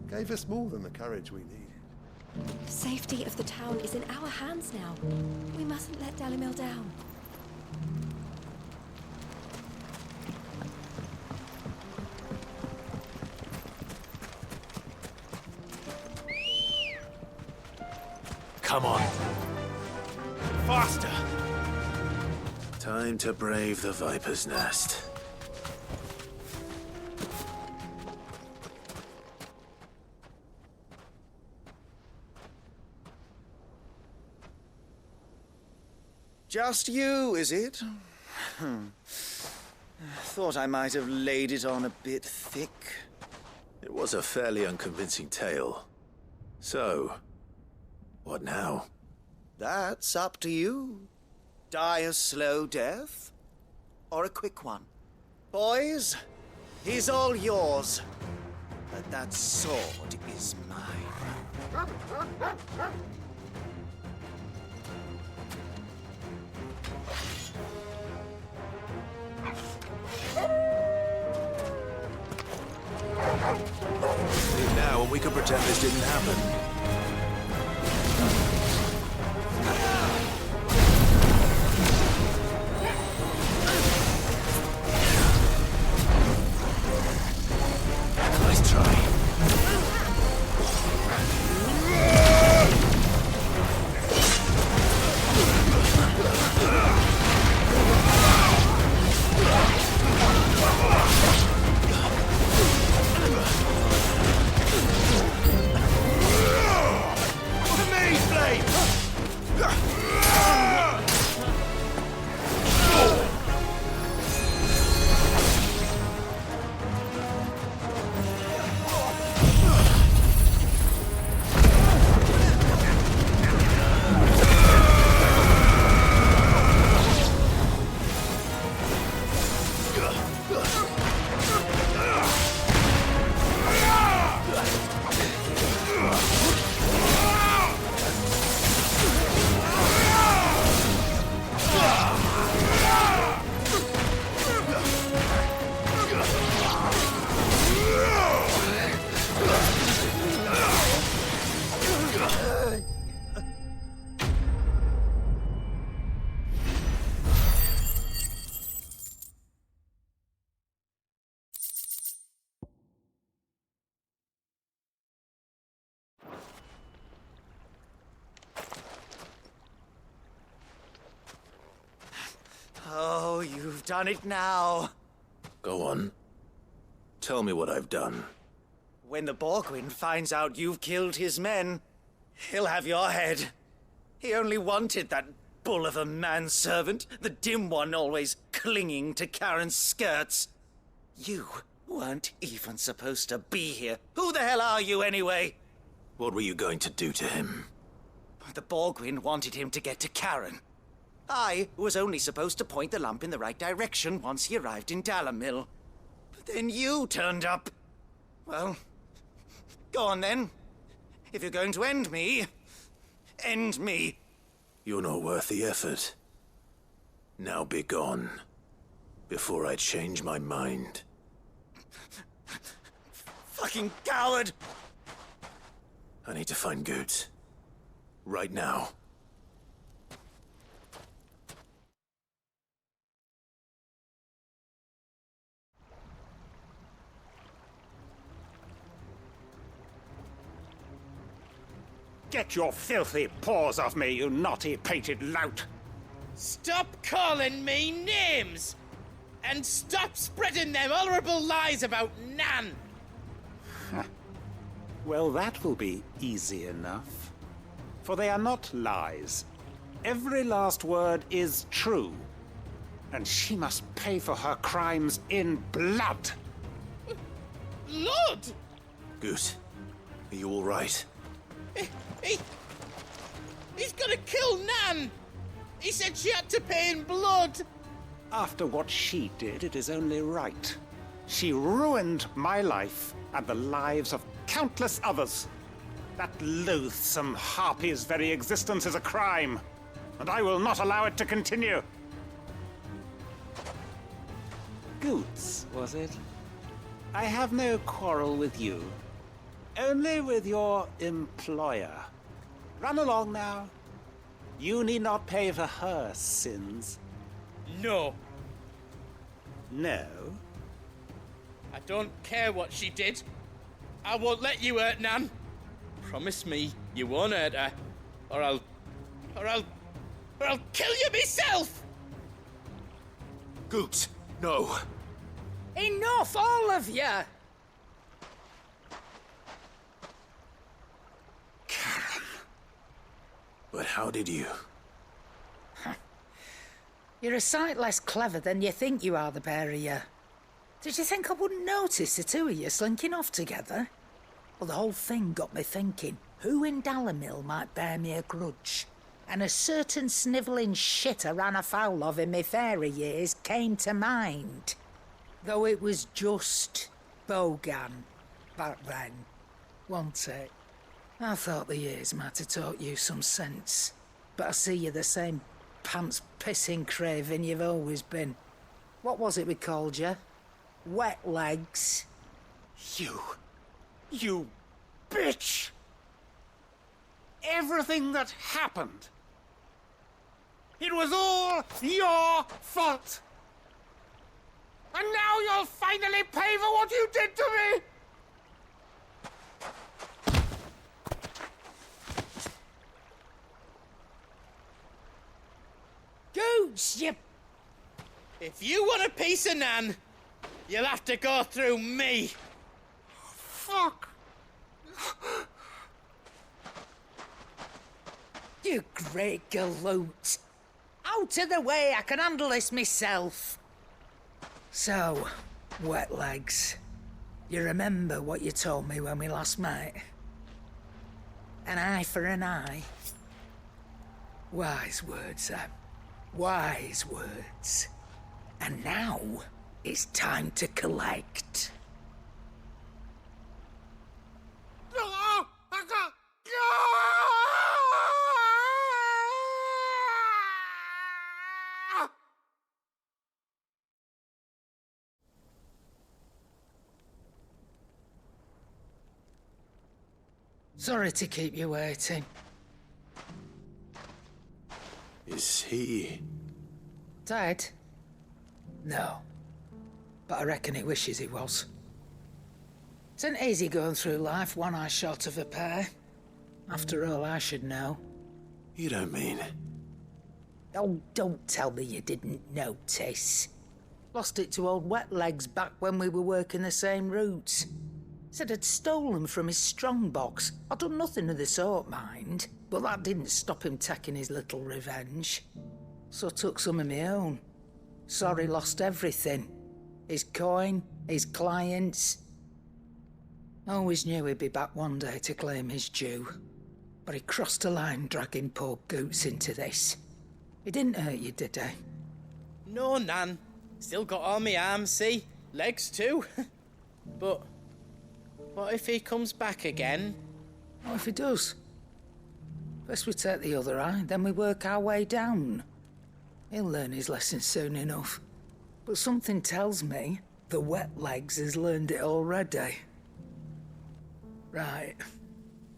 gave us more than the courage we needed. The safety of the town is in our hands now. We mustn't let Dalimil down. Come on. Faster! Time to brave the Viper's Nest. Just you, is it? Thought I might have laid it on a bit thick. It was a fairly unconvincing tale. So, what now? That's up to you. Die a slow death, or a quick one. Boys, he's all yours. But that sword is mine. Leave now and we can pretend this didn't happen. Nice try. Oh, you've done it now. Go on. Tell me what I've done. When the Borgwyn finds out you've killed his men, he'll have your head. He only wanted that bull of a manservant, the dim one always clinging to Karen's skirts. You weren't even supposed to be here. Who the hell are you, anyway? What were you going to do to him? The Borgwyn wanted him to get to Karen. I was only supposed to point the lamp in the right direction once he arrived in Dalamil. But then you turned up. Well, go on then. If you're going to end me, end me. You're not worth the effort. Now be gone, before I change my mind. Fucking coward! I need to find Goods. Right now. Get your filthy paws off me, you naughty painted lout! Stop calling me names! And stop spreading them horrible lies about Nan! Well, that will be easy enough. For they are not lies. Every last word is true. And she must pay for her crimes in blood. Lord! Goose, are you all right? He's gonna kill Nan! He said she had to pay in blood! After what she did, it is only right. She ruined my life and the lives of countless others. That loathsome harpy's very existence is a crime, and I will not allow it to continue. Goods, was it? I have no quarrel with you. Only with your employer. Run along now. You need not pay for her sins. No. No? I don't care what she did. I won't let you hurt Nan. Promise me you won't hurt her, or I'll kill you myself! Goots, no. Enough, all of you! But how did you? You're a sight less clever than you think you are, the pair of you. Did you think I wouldn't notice the two of you slinking off together? Well, the whole thing got me thinking, who in Dalamil might bear me a grudge? And a certain snivelling shit I ran afoul of in my fairy years came to mind. Though it was just Bogan back then, wasn't it? I thought the years might have taught you some sense, but I see you're the same pants-pissing craven you've always been. What was it we called you? Wet legs? You bitch! Everything that happened, it was all your fault! And now you'll finally pay for what you did to me! Gooch, you... If you want a piece of Nan, you'll have to go through me. Fuck! You great galoot. Out of the way, I can handle this myself. So, wet legs, you remember what you told me when we last met? An eye for an eye. Wise words, Sam. Wise words. And now, it's time to collect. Sorry to keep you waiting. Is he... Dead? No. But I reckon he wishes he was. It isn't easy going through life one eye short of a pair. After all, I should know. You don't mean... Oh, don't tell me you didn't notice. Lost it to old Wet Legs back when we were working the same routes. Said I'd stolen from his strongbox. I'd done nothing of the sort, mind, but that didn't stop him taking his little revenge. So I took some of my own. Sorry, lost everything. His coin, his clients. Always knew he'd be back one day to claim his due. But he crossed a line dragging poor Goots into this. He didn't hurt you, did he? No, Nan. Still got all my arms, see? Legs too. But what if he comes back again? What if he does? First we take the other eye, then we work our way down. He'll learn his lesson soon enough. But something tells me the Wet Legs has learned it already. Right.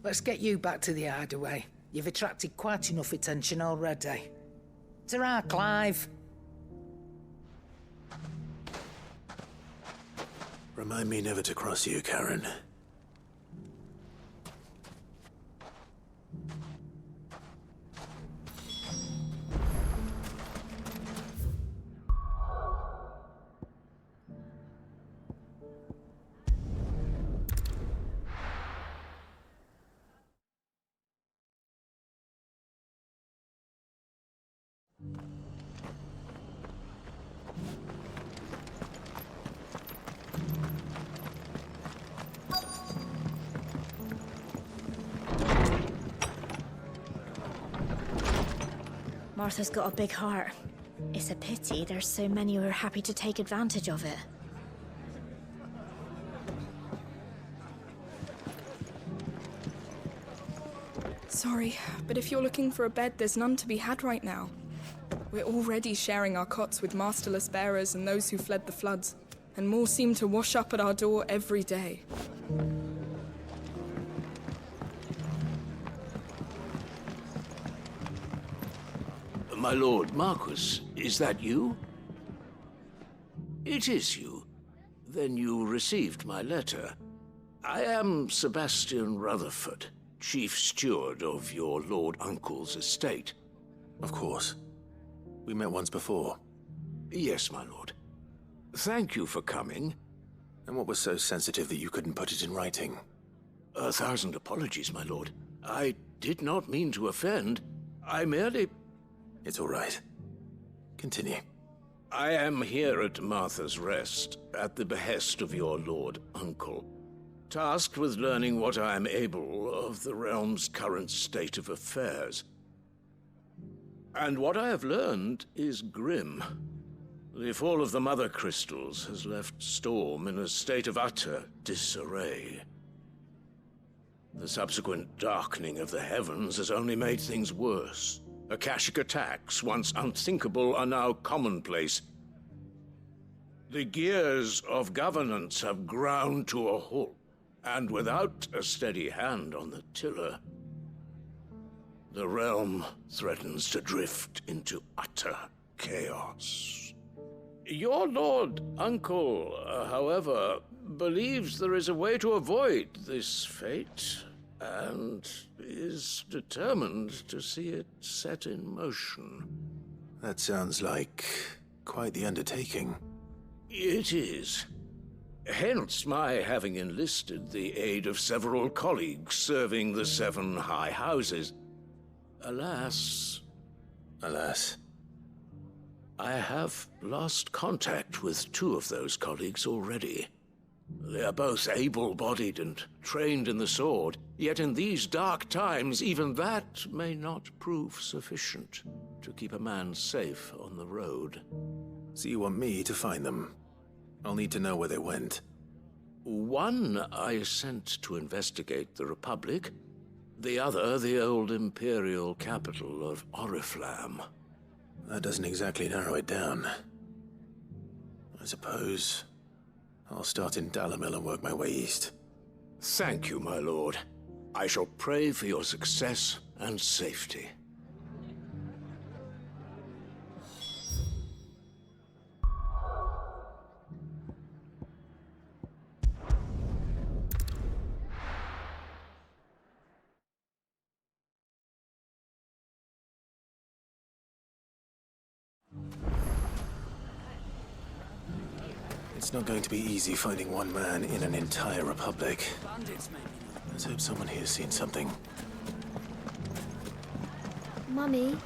Let's get you back to the hideaway. You've attracted quite enough attention already. Ta-ra, Clive. Remind me never to cross you, Karen. Martha's got a big heart. It's a pity there's so many who are happy to take advantage of it. Sorry, but if you're looking for a bed, there's none to be had right now. We're already sharing our cots with masterless bearers and those who fled the floods, and more seem to wash up at our door every day. My lord Marquis, is that you? It is you. Then you received my letter. I am Sebastian Rutherford, chief steward of your lord uncle's estate. Of course. We met once before. Yes, my lord. Thank you for coming. And what was so sensitive that you couldn't put it in writing? 1,000 apologies, my lord. I did not mean to offend. I merely... It's all right. Continue. I am here at Martha's Rest, at the behest of your lord uncle, tasked with learning what I am able of the realm's current state of affairs. And what I have learned is grim. The fall of the Mother Crystals has left Storm in a state of utter disarray. The subsequent darkening of the heavens has only made things worse. Akashic attacks, once unthinkable, are now commonplace. The gears of governance have ground to a halt, and without a steady hand on the tiller, the realm threatens to drift into utter chaos. Your lord uncle, however, believes there is a way to avoid this fate, and is determined to see it set in motion. That sounds like quite the undertaking. It is. Hence my having enlisted the aid of several colleagues serving the 7 high houses. Alas... Alas? I have lost contact with 2 of those colleagues already. They are both able-bodied and trained in the sword, yet in these dark times, even that may not prove sufficient to keep a man safe on the road. So you want me to find them? I'll need to know where they went. One I sent to investigate the Republic, the other the old Imperial capital of Oriflamme. That doesn't exactly narrow it down. I suppose I'll start in Dalimil and work my way east. Thank you, my lord. I shall pray for your success and safety. It's not going to be easy finding one man in an entire republic. Let's hope someone here's seen something. Mummy?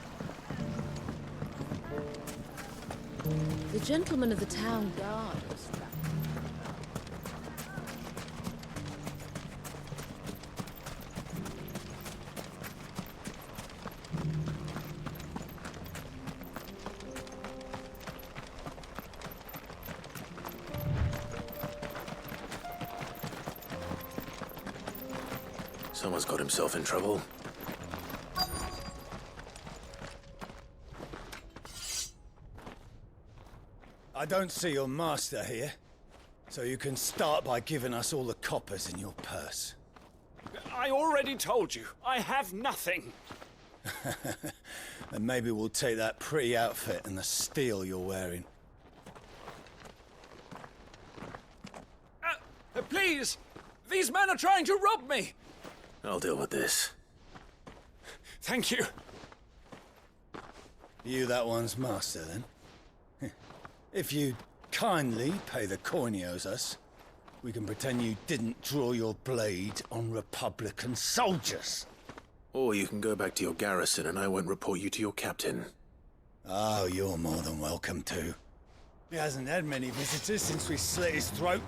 The gentleman of the town guard was trapped. Someone's got himself in trouble. I don't see your master here, so you can start by giving us all the coppers in your purse. I already told you, I have nothing. And maybe we'll take that pretty outfit and the steel you're wearing. Please! These men are trying to rob me! I'll deal with this. Thank you. You that one's master, then? If you kindly pay the coin he owes us, we can pretend you didn't draw your blade on Republican soldiers. Or you can go back to your garrison and I won't report you to your captain. Oh, you're more than welcome to. He hasn't had many visitors since we slit his throat.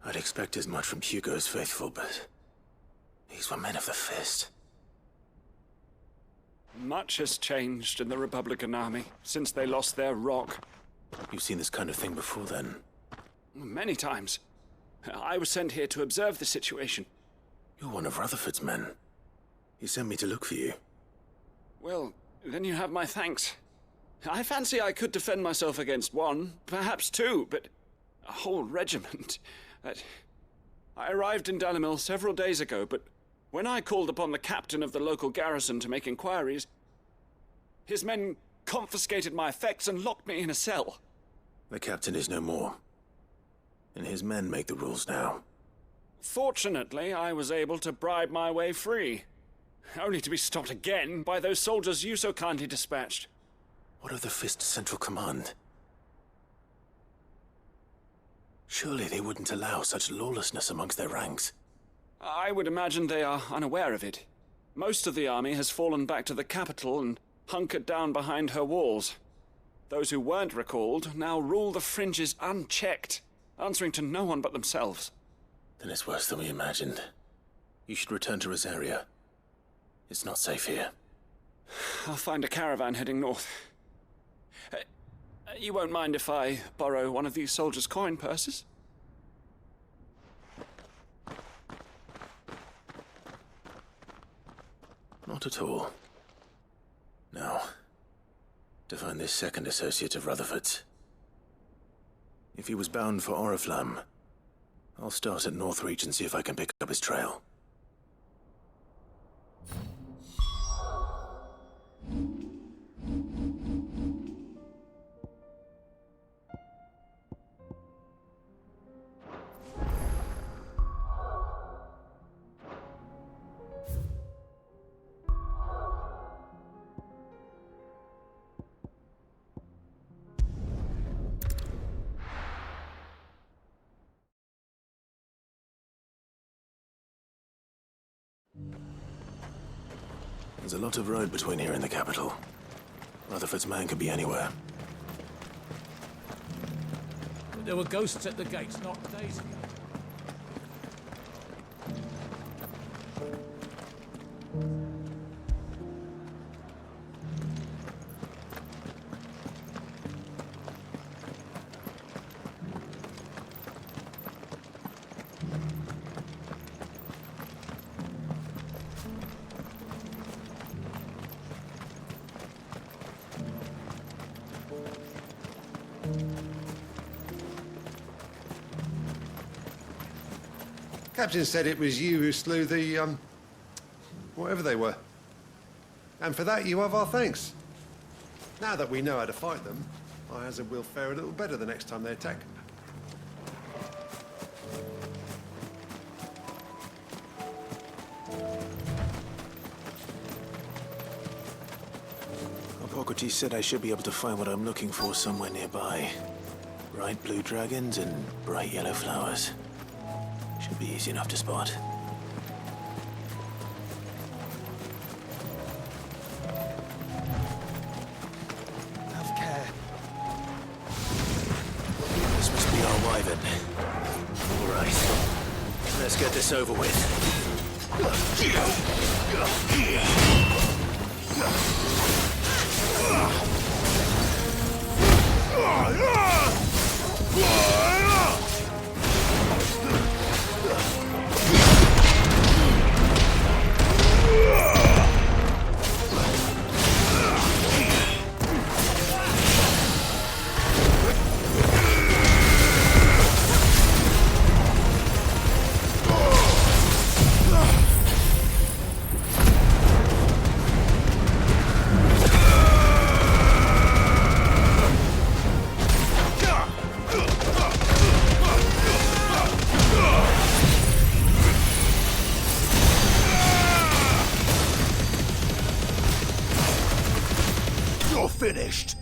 I'd expect as much from Hugo's faithful, but these were men of the fist. Much has changed in the Republican army since they lost their rock. You've seen this kind of thing before, then? Many times. I was sent here to observe the situation. You're one of Rutherford's men. He sent me to look for you. Well, then you have my thanks. I fancy I could defend myself against one, perhaps two, but a whole regiment. I arrived in Dalimil several days ago, but when I called upon the captain of the local garrison to make inquiries, his men confiscated my effects and locked me in a cell. The captain is no more, and his men make the rules now. Fortunately, I was able to bribe my way free, only to be stopped again by those soldiers you so kindly dispatched. What of the Fist's Central Command? Surely they wouldn't allow such lawlessness amongst their ranks. I would imagine they are unaware of it. Most of the army has fallen back to the capital and hunkered down behind her walls. Those who weren't recalled now rule the fringes unchecked, answering to no one but themselves. Then it's worse than we imagined. You should return to Rosaria. It's not safe here. I'll find a caravan heading north. You won't mind if I borrow one of these soldiers' coin purses? Not at all. Now, to find this second associate of Rutherford's. If he was bound for Oriflamme, I'll start at Northreach and see if I can pick up his trail. There's a lot of road between here and the capital. Rutherford's man could be anywhere. But there were ghosts at the gates not days ago. Captain said it was you who slew the, whatever they were. And for that, you have our thanks. Now that we know how to fight them, I hazard we'll fare a little better the next time they attack. Hippocrates said I should be able to find what I'm looking for somewhere nearby. Bright blue dragons and bright yellow flowers. Should be easy enough to spot. Have care. This must be our wyvern. All right. Let's get this over with. Finished.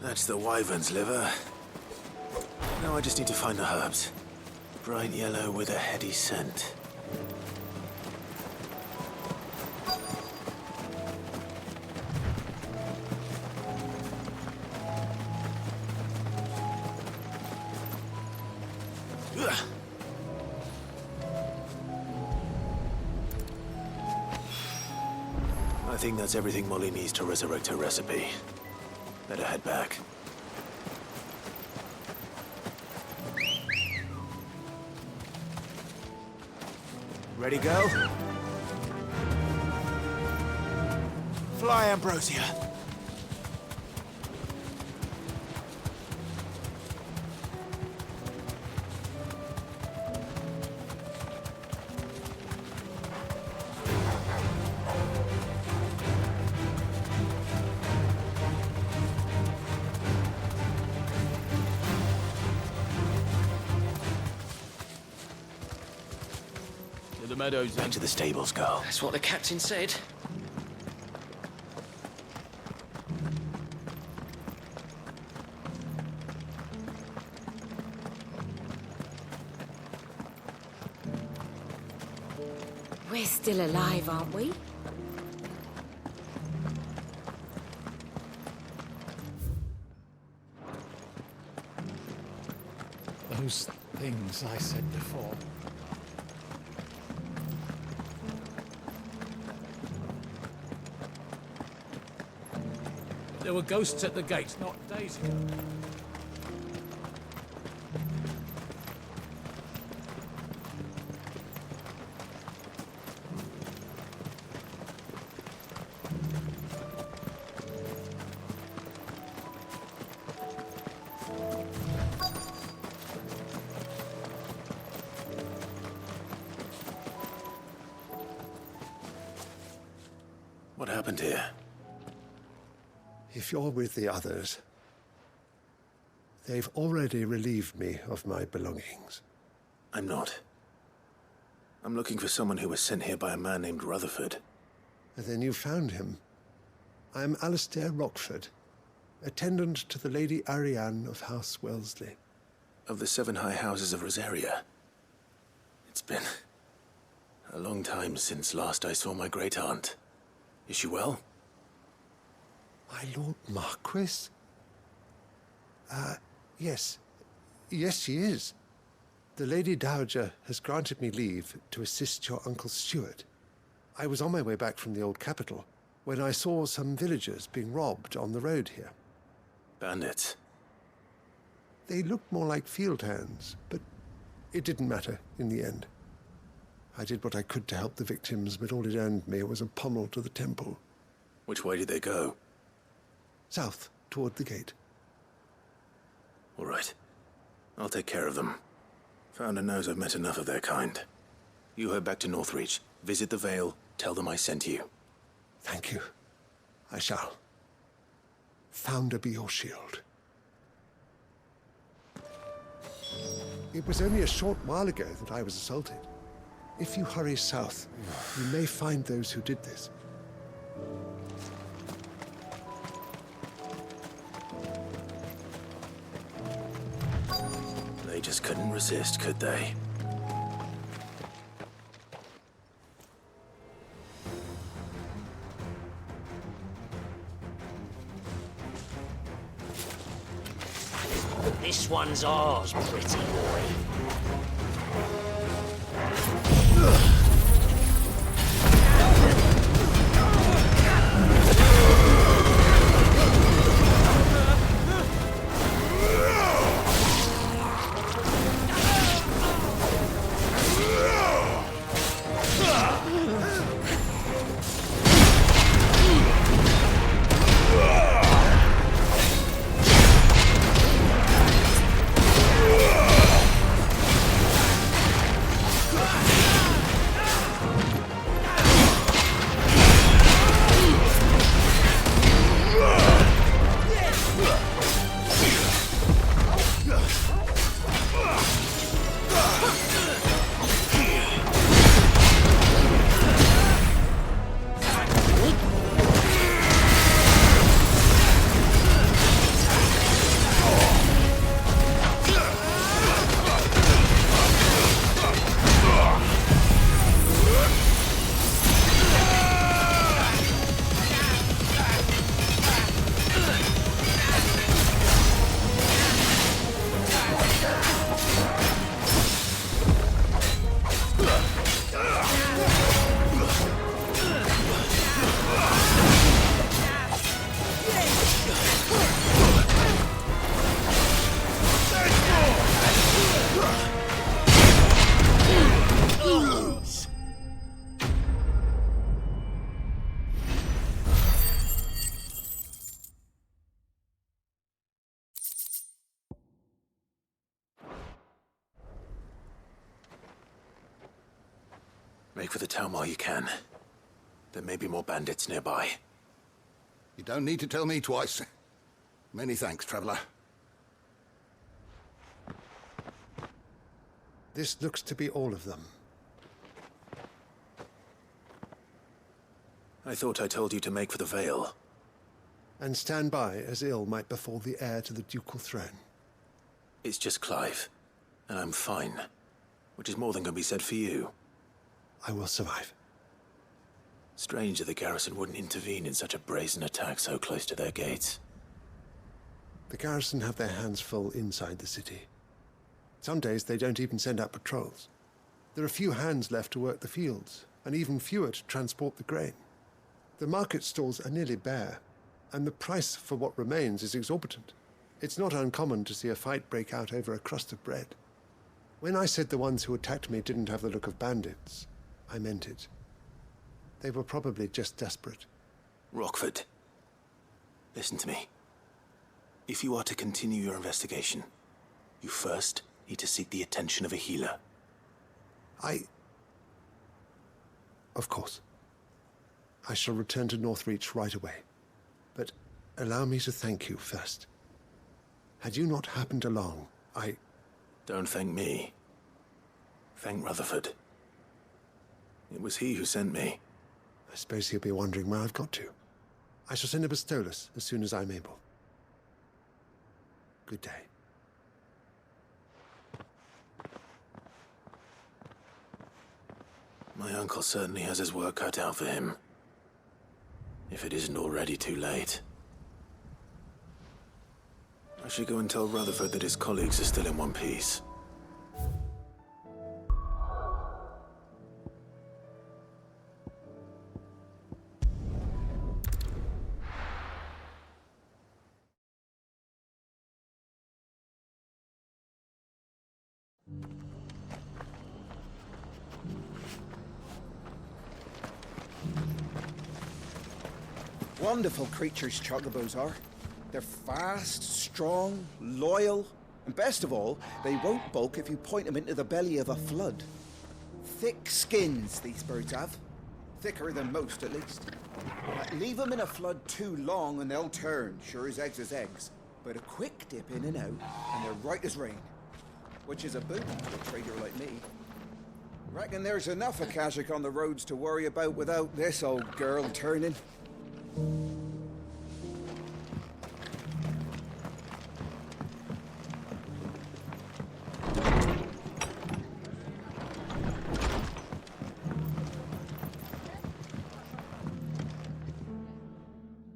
That's the wyvern's liver. Now I just need to find the herbs. Bright yellow with a heady scent. I think that's everything Molly needs to resurrect her recipe. Better head back. Ready, go? Fly, Ambrosia. The meadows. Back to the stables, go. That's what the captain said. We're still alive, aren't we? Those things I said before. There were ghosts at the gates not days ago. What happened here? If you're with the others, they've already relieved me of my belongings. I'm not. I'm looking for someone who was sent here by a man named Rutherford. And then you found him. I'm Alistair Rockford, attendant to the Lady Ariane of House Wellesley. Of the 7 high houses of Rosaria. It's been a long time since last I saw my great-aunt. Is she well? My Lord Marquis? Yes. Yes, she is. The Lady Dowager has granted me leave to assist your Uncle Stuart. I was on my way back from the old capital when I saw some villagers being robbed on the road here. Bandits? They looked more like field hands, but it didn't matter in the end. I did what I could to help the victims, but all it earned me was a pommel to the temple. Which way did they go? South, toward the gate. All right. I'll take care of them. Founder knows I've met enough of their kind. You head back to Northreach, visit the Vale, tell them I sent you. Thank you. I shall. Founder be your shield. It was only a short while ago that I was assaulted. If you hurry south, you may find those who did this. They just couldn't resist, could they? This one's ours, pretty boy. Make for the town while you can. There may be more bandits nearby. You don't need to tell me twice. Many thanks, traveler. This looks to be all of them. I thought I told you to make for the Vale. And stand by as ill might befall the heir to the ducal throne. It's just Clive, and I'm fine. Which is more than can be said for you. I will survive. Strange that the garrison wouldn't intervene in such a brazen attack so close to their gates. The garrison have their hands full inside the city. Some days they don't even send out patrols. There are few hands left to work the fields, and even fewer to transport the grain. The market stalls are nearly bare, and the price for what remains is exorbitant. It's not uncommon to see a fight break out over a crust of bread. When I said the ones who attacked me didn't have the look of bandits, I meant it. They were probably just desperate. Rockford, listen to me. If you are to continue your investigation, you first need to seek the attention of a healer. Of course. I shall return to Northreach right away. But allow me to thank you first. Had you not happened along, I... Don't thank me. Thank Rutherford. It was he who sent me. I suppose he'll be wondering where I've got to. I shall send a pistolus as soon as I'm able. Good day. My uncle certainly has his work cut out for him. If it isn't already too late. I should go and tell Rutherford that his colleagues are still in one piece. Wonderful creatures, chocobos are. They're fast, strong, loyal, and best of all, they won't balk if you point them into the belly of a flood. Thick skins, these birds have. Thicker than most, at least. Leave them in a flood too long and they'll turn, sure as eggs is eggs. But a quick dip in and out, and they're right as rain. Which is a boon to a trader like me. Reckon there's enough Akashic on the roads to worry about without this old girl turning.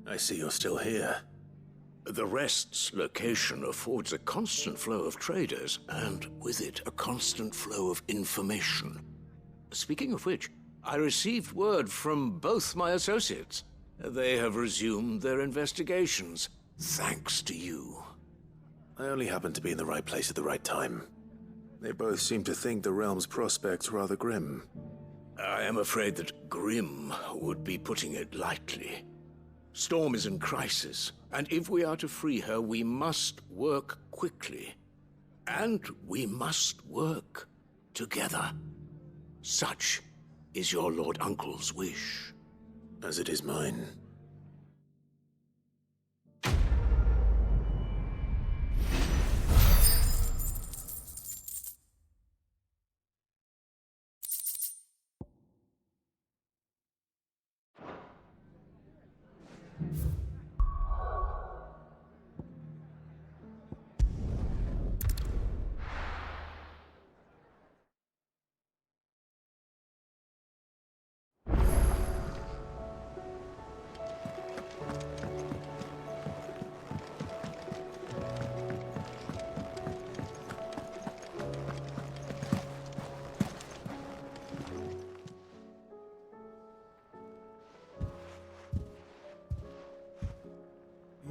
I see you're still here. The Rest's location affords a constant flow of traders, and with it, a constant flow of information. Speaking of which, I received word from both my associates. They have resumed their investigations, thanks to you. I only happened to be in the right place at the right time. They both seem to think the realm's prospects rather grim. I am afraid that grim would be putting it lightly. Storm is in crisis, and if we are to free her, we must work quickly. And we must work together. Such is your Lord Uncle's wish. As it is mine.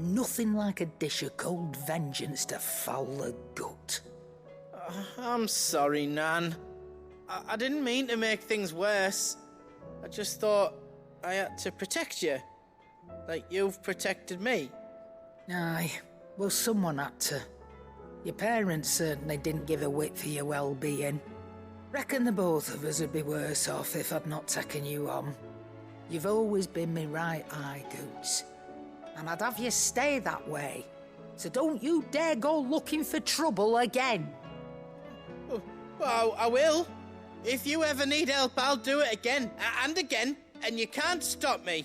Nothing like a dish of cold vengeance to foul the gut. I'm sorry, Nan. I didn't mean to make things worse. I just thought I had to protect you. Like you've protected me. Aye, well, someone had to. Your parents certainly didn't give a whit for your well-being. Reckon the both of us would be worse off if I'd not taken you on. You've always been me right eye, Goots. And I'd have you stay that way. So don't you dare go looking for trouble again. Well, I will. If you ever need help, I'll do it again and again, and you can't stop me.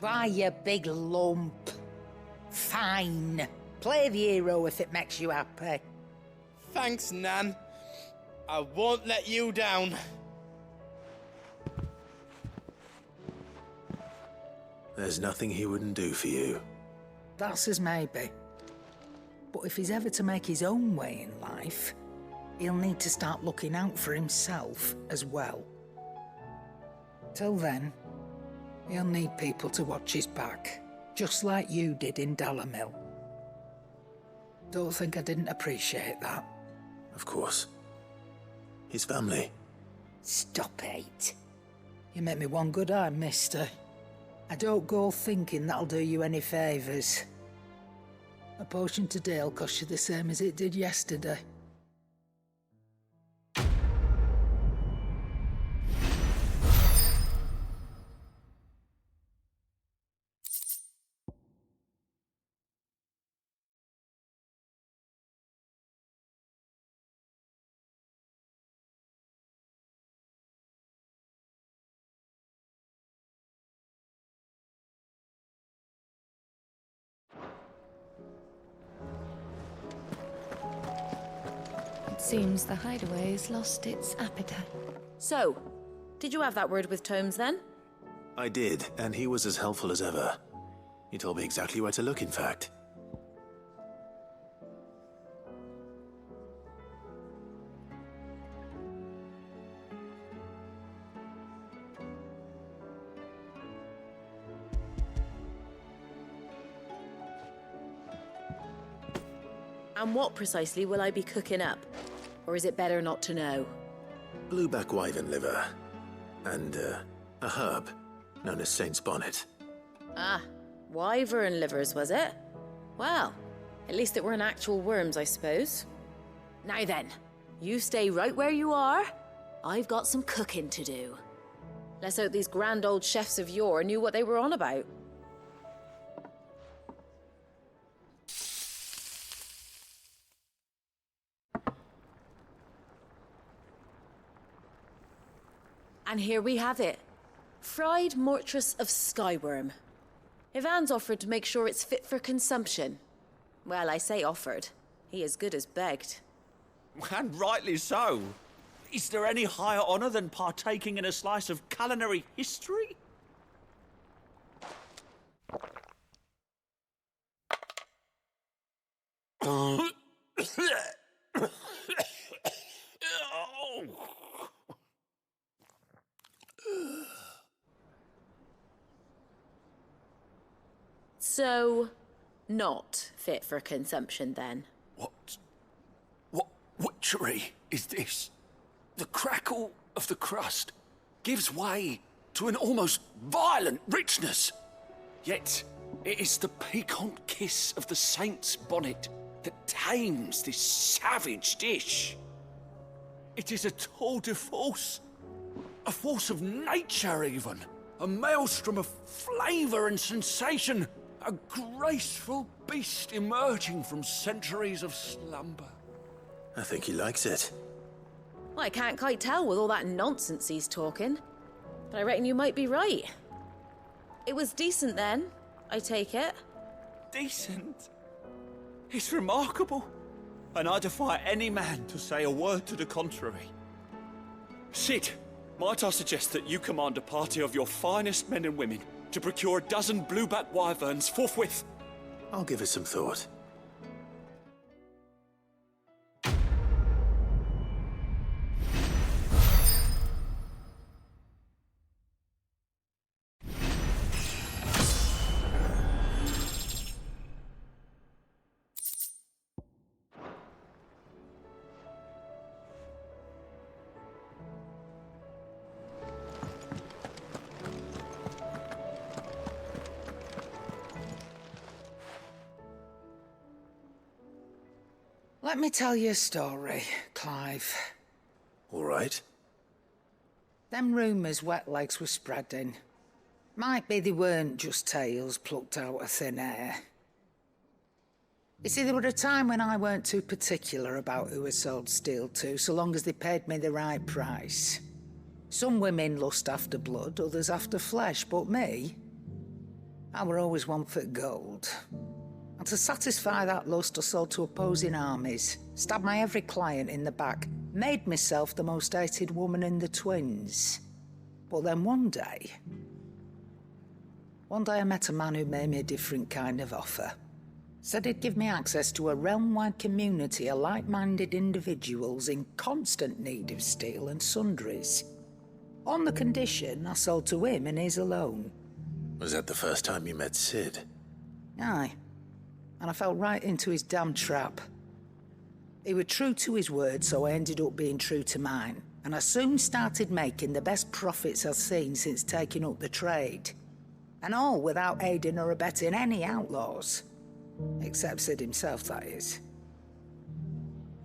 Why, you big lump. Fine. Play the hero if it makes you happy. Thanks, Nan. I won't let you down. There's nothing he wouldn't do for you. That's as maybe. But if he's ever to make his own way in life, he'll need to start looking out for himself as well. Till then, he'll need people to watch his back, just like you did in Dalamil. Don't think I didn't appreciate that. Of course. His family. Stop it. You make me one good eye, mister. I don't go thinking that'll do you any favours. A potion today'll cost you the same as it did yesterday. Seems the hideaway's lost its appetite. So, did you have that word with Tomes then? I did, and he was as helpful as ever. He told me exactly where to look, in fact. And what precisely will I be cooking up? Or is it better not to know? Blueback wyvern liver. And, a herb known as Saint's Bonnet. Ah, wyvern livers, was it? Well, at least it weren't actual worms, I suppose. Now then, you stay right where you are. I've got some cooking to do. Let's hope these grand old chefs of yore knew what they were on about. And here we have it. Fried mortress of skyworm. Ivan's offered to make sure it's fit for consumption. Well, I say offered. He as good as begged. And rightly so. Is there any higher honour than partaking in a slice of culinary history? So, not fit for consumption then? What witchery is this? The crackle of the crust gives way to an almost violent richness. Yet, it is the piquant kiss of the saint's bonnet that tames this savage dish. It is a tour de force. A force of nature, even. A maelstrom of flavour and sensation. A graceful beast emerging from centuries of slumber. I think he likes it. Well, I can't quite tell with all that nonsense he's talking. But I reckon you might be right. It was decent then, I take it. Decent? It's remarkable. And I defy any man to say a word to the contrary. Sid, might I suggest that you command a party of your finest men and women to procure a dozen blueback wyverns forthwith? I'll give it some thought. Let me tell you a story, Clive. All right. Them rumours wet legs were spreading. Might be they weren't just tales plucked out of thin air. You see, there were a time when I weren't too particular about who I sold steel to, so long as they paid me the right price. Some women lust after blood, others after flesh, but me, I were always one for gold. And to satisfy that lust, I sold to opposing armies, stabbed my every client in the back, made myself the most hated woman in the twins. But then one day I met a man who made me a different kind of offer. Said he'd give me access to a realm-wide community of like-minded individuals in constant need of steel and sundries. On the condition I sold to him and his alone. Was that the first time you met Sid? Aye. And I fell right into his damn trap. He was true to his word, so I ended up being true to mine. And I soon started making the best profits I've seen since taking up the trade. And all without aiding or abetting any outlaws. Except Sid himself, that is.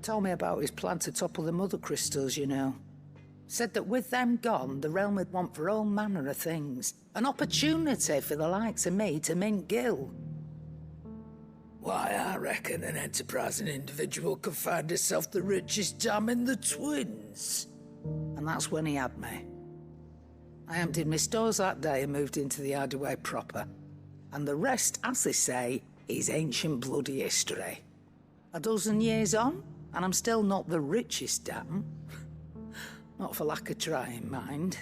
Told me about his plan to topple the mother crystals, you know. Said that with them gone, the realm would want for all manner of things. An opportunity for the likes of me to mint gil. Why, I reckon an enterprising individual could find himself the richest dam in the twins. And that's when he had me. I emptied my stores that day and moved into the hideaway proper. And the rest, as they say, is ancient bloody history. A dozen years on, And I'm still not the richest dam. Not for lack of trying, mind.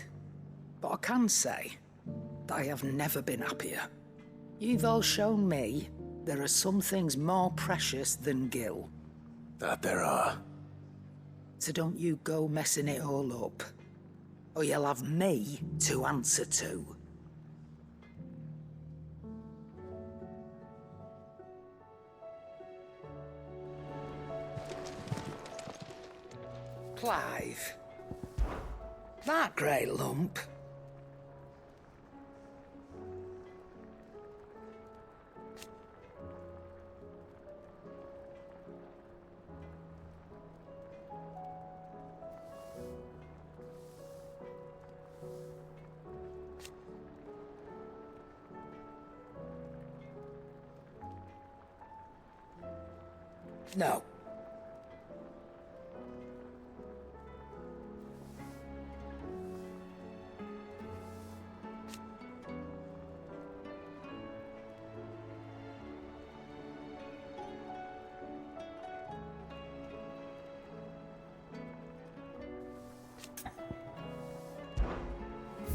But I can say that I have never been happier. You've all shown me there are some things more precious than Gil. That there are. So don't you go messing it all up, or you'll have me to answer to. Clive. That grey lump. No.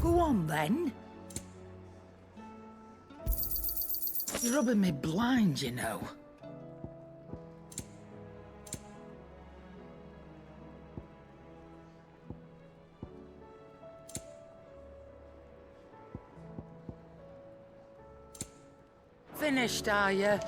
Go on, then. You're rubbing me blind, you know. Finished, are you?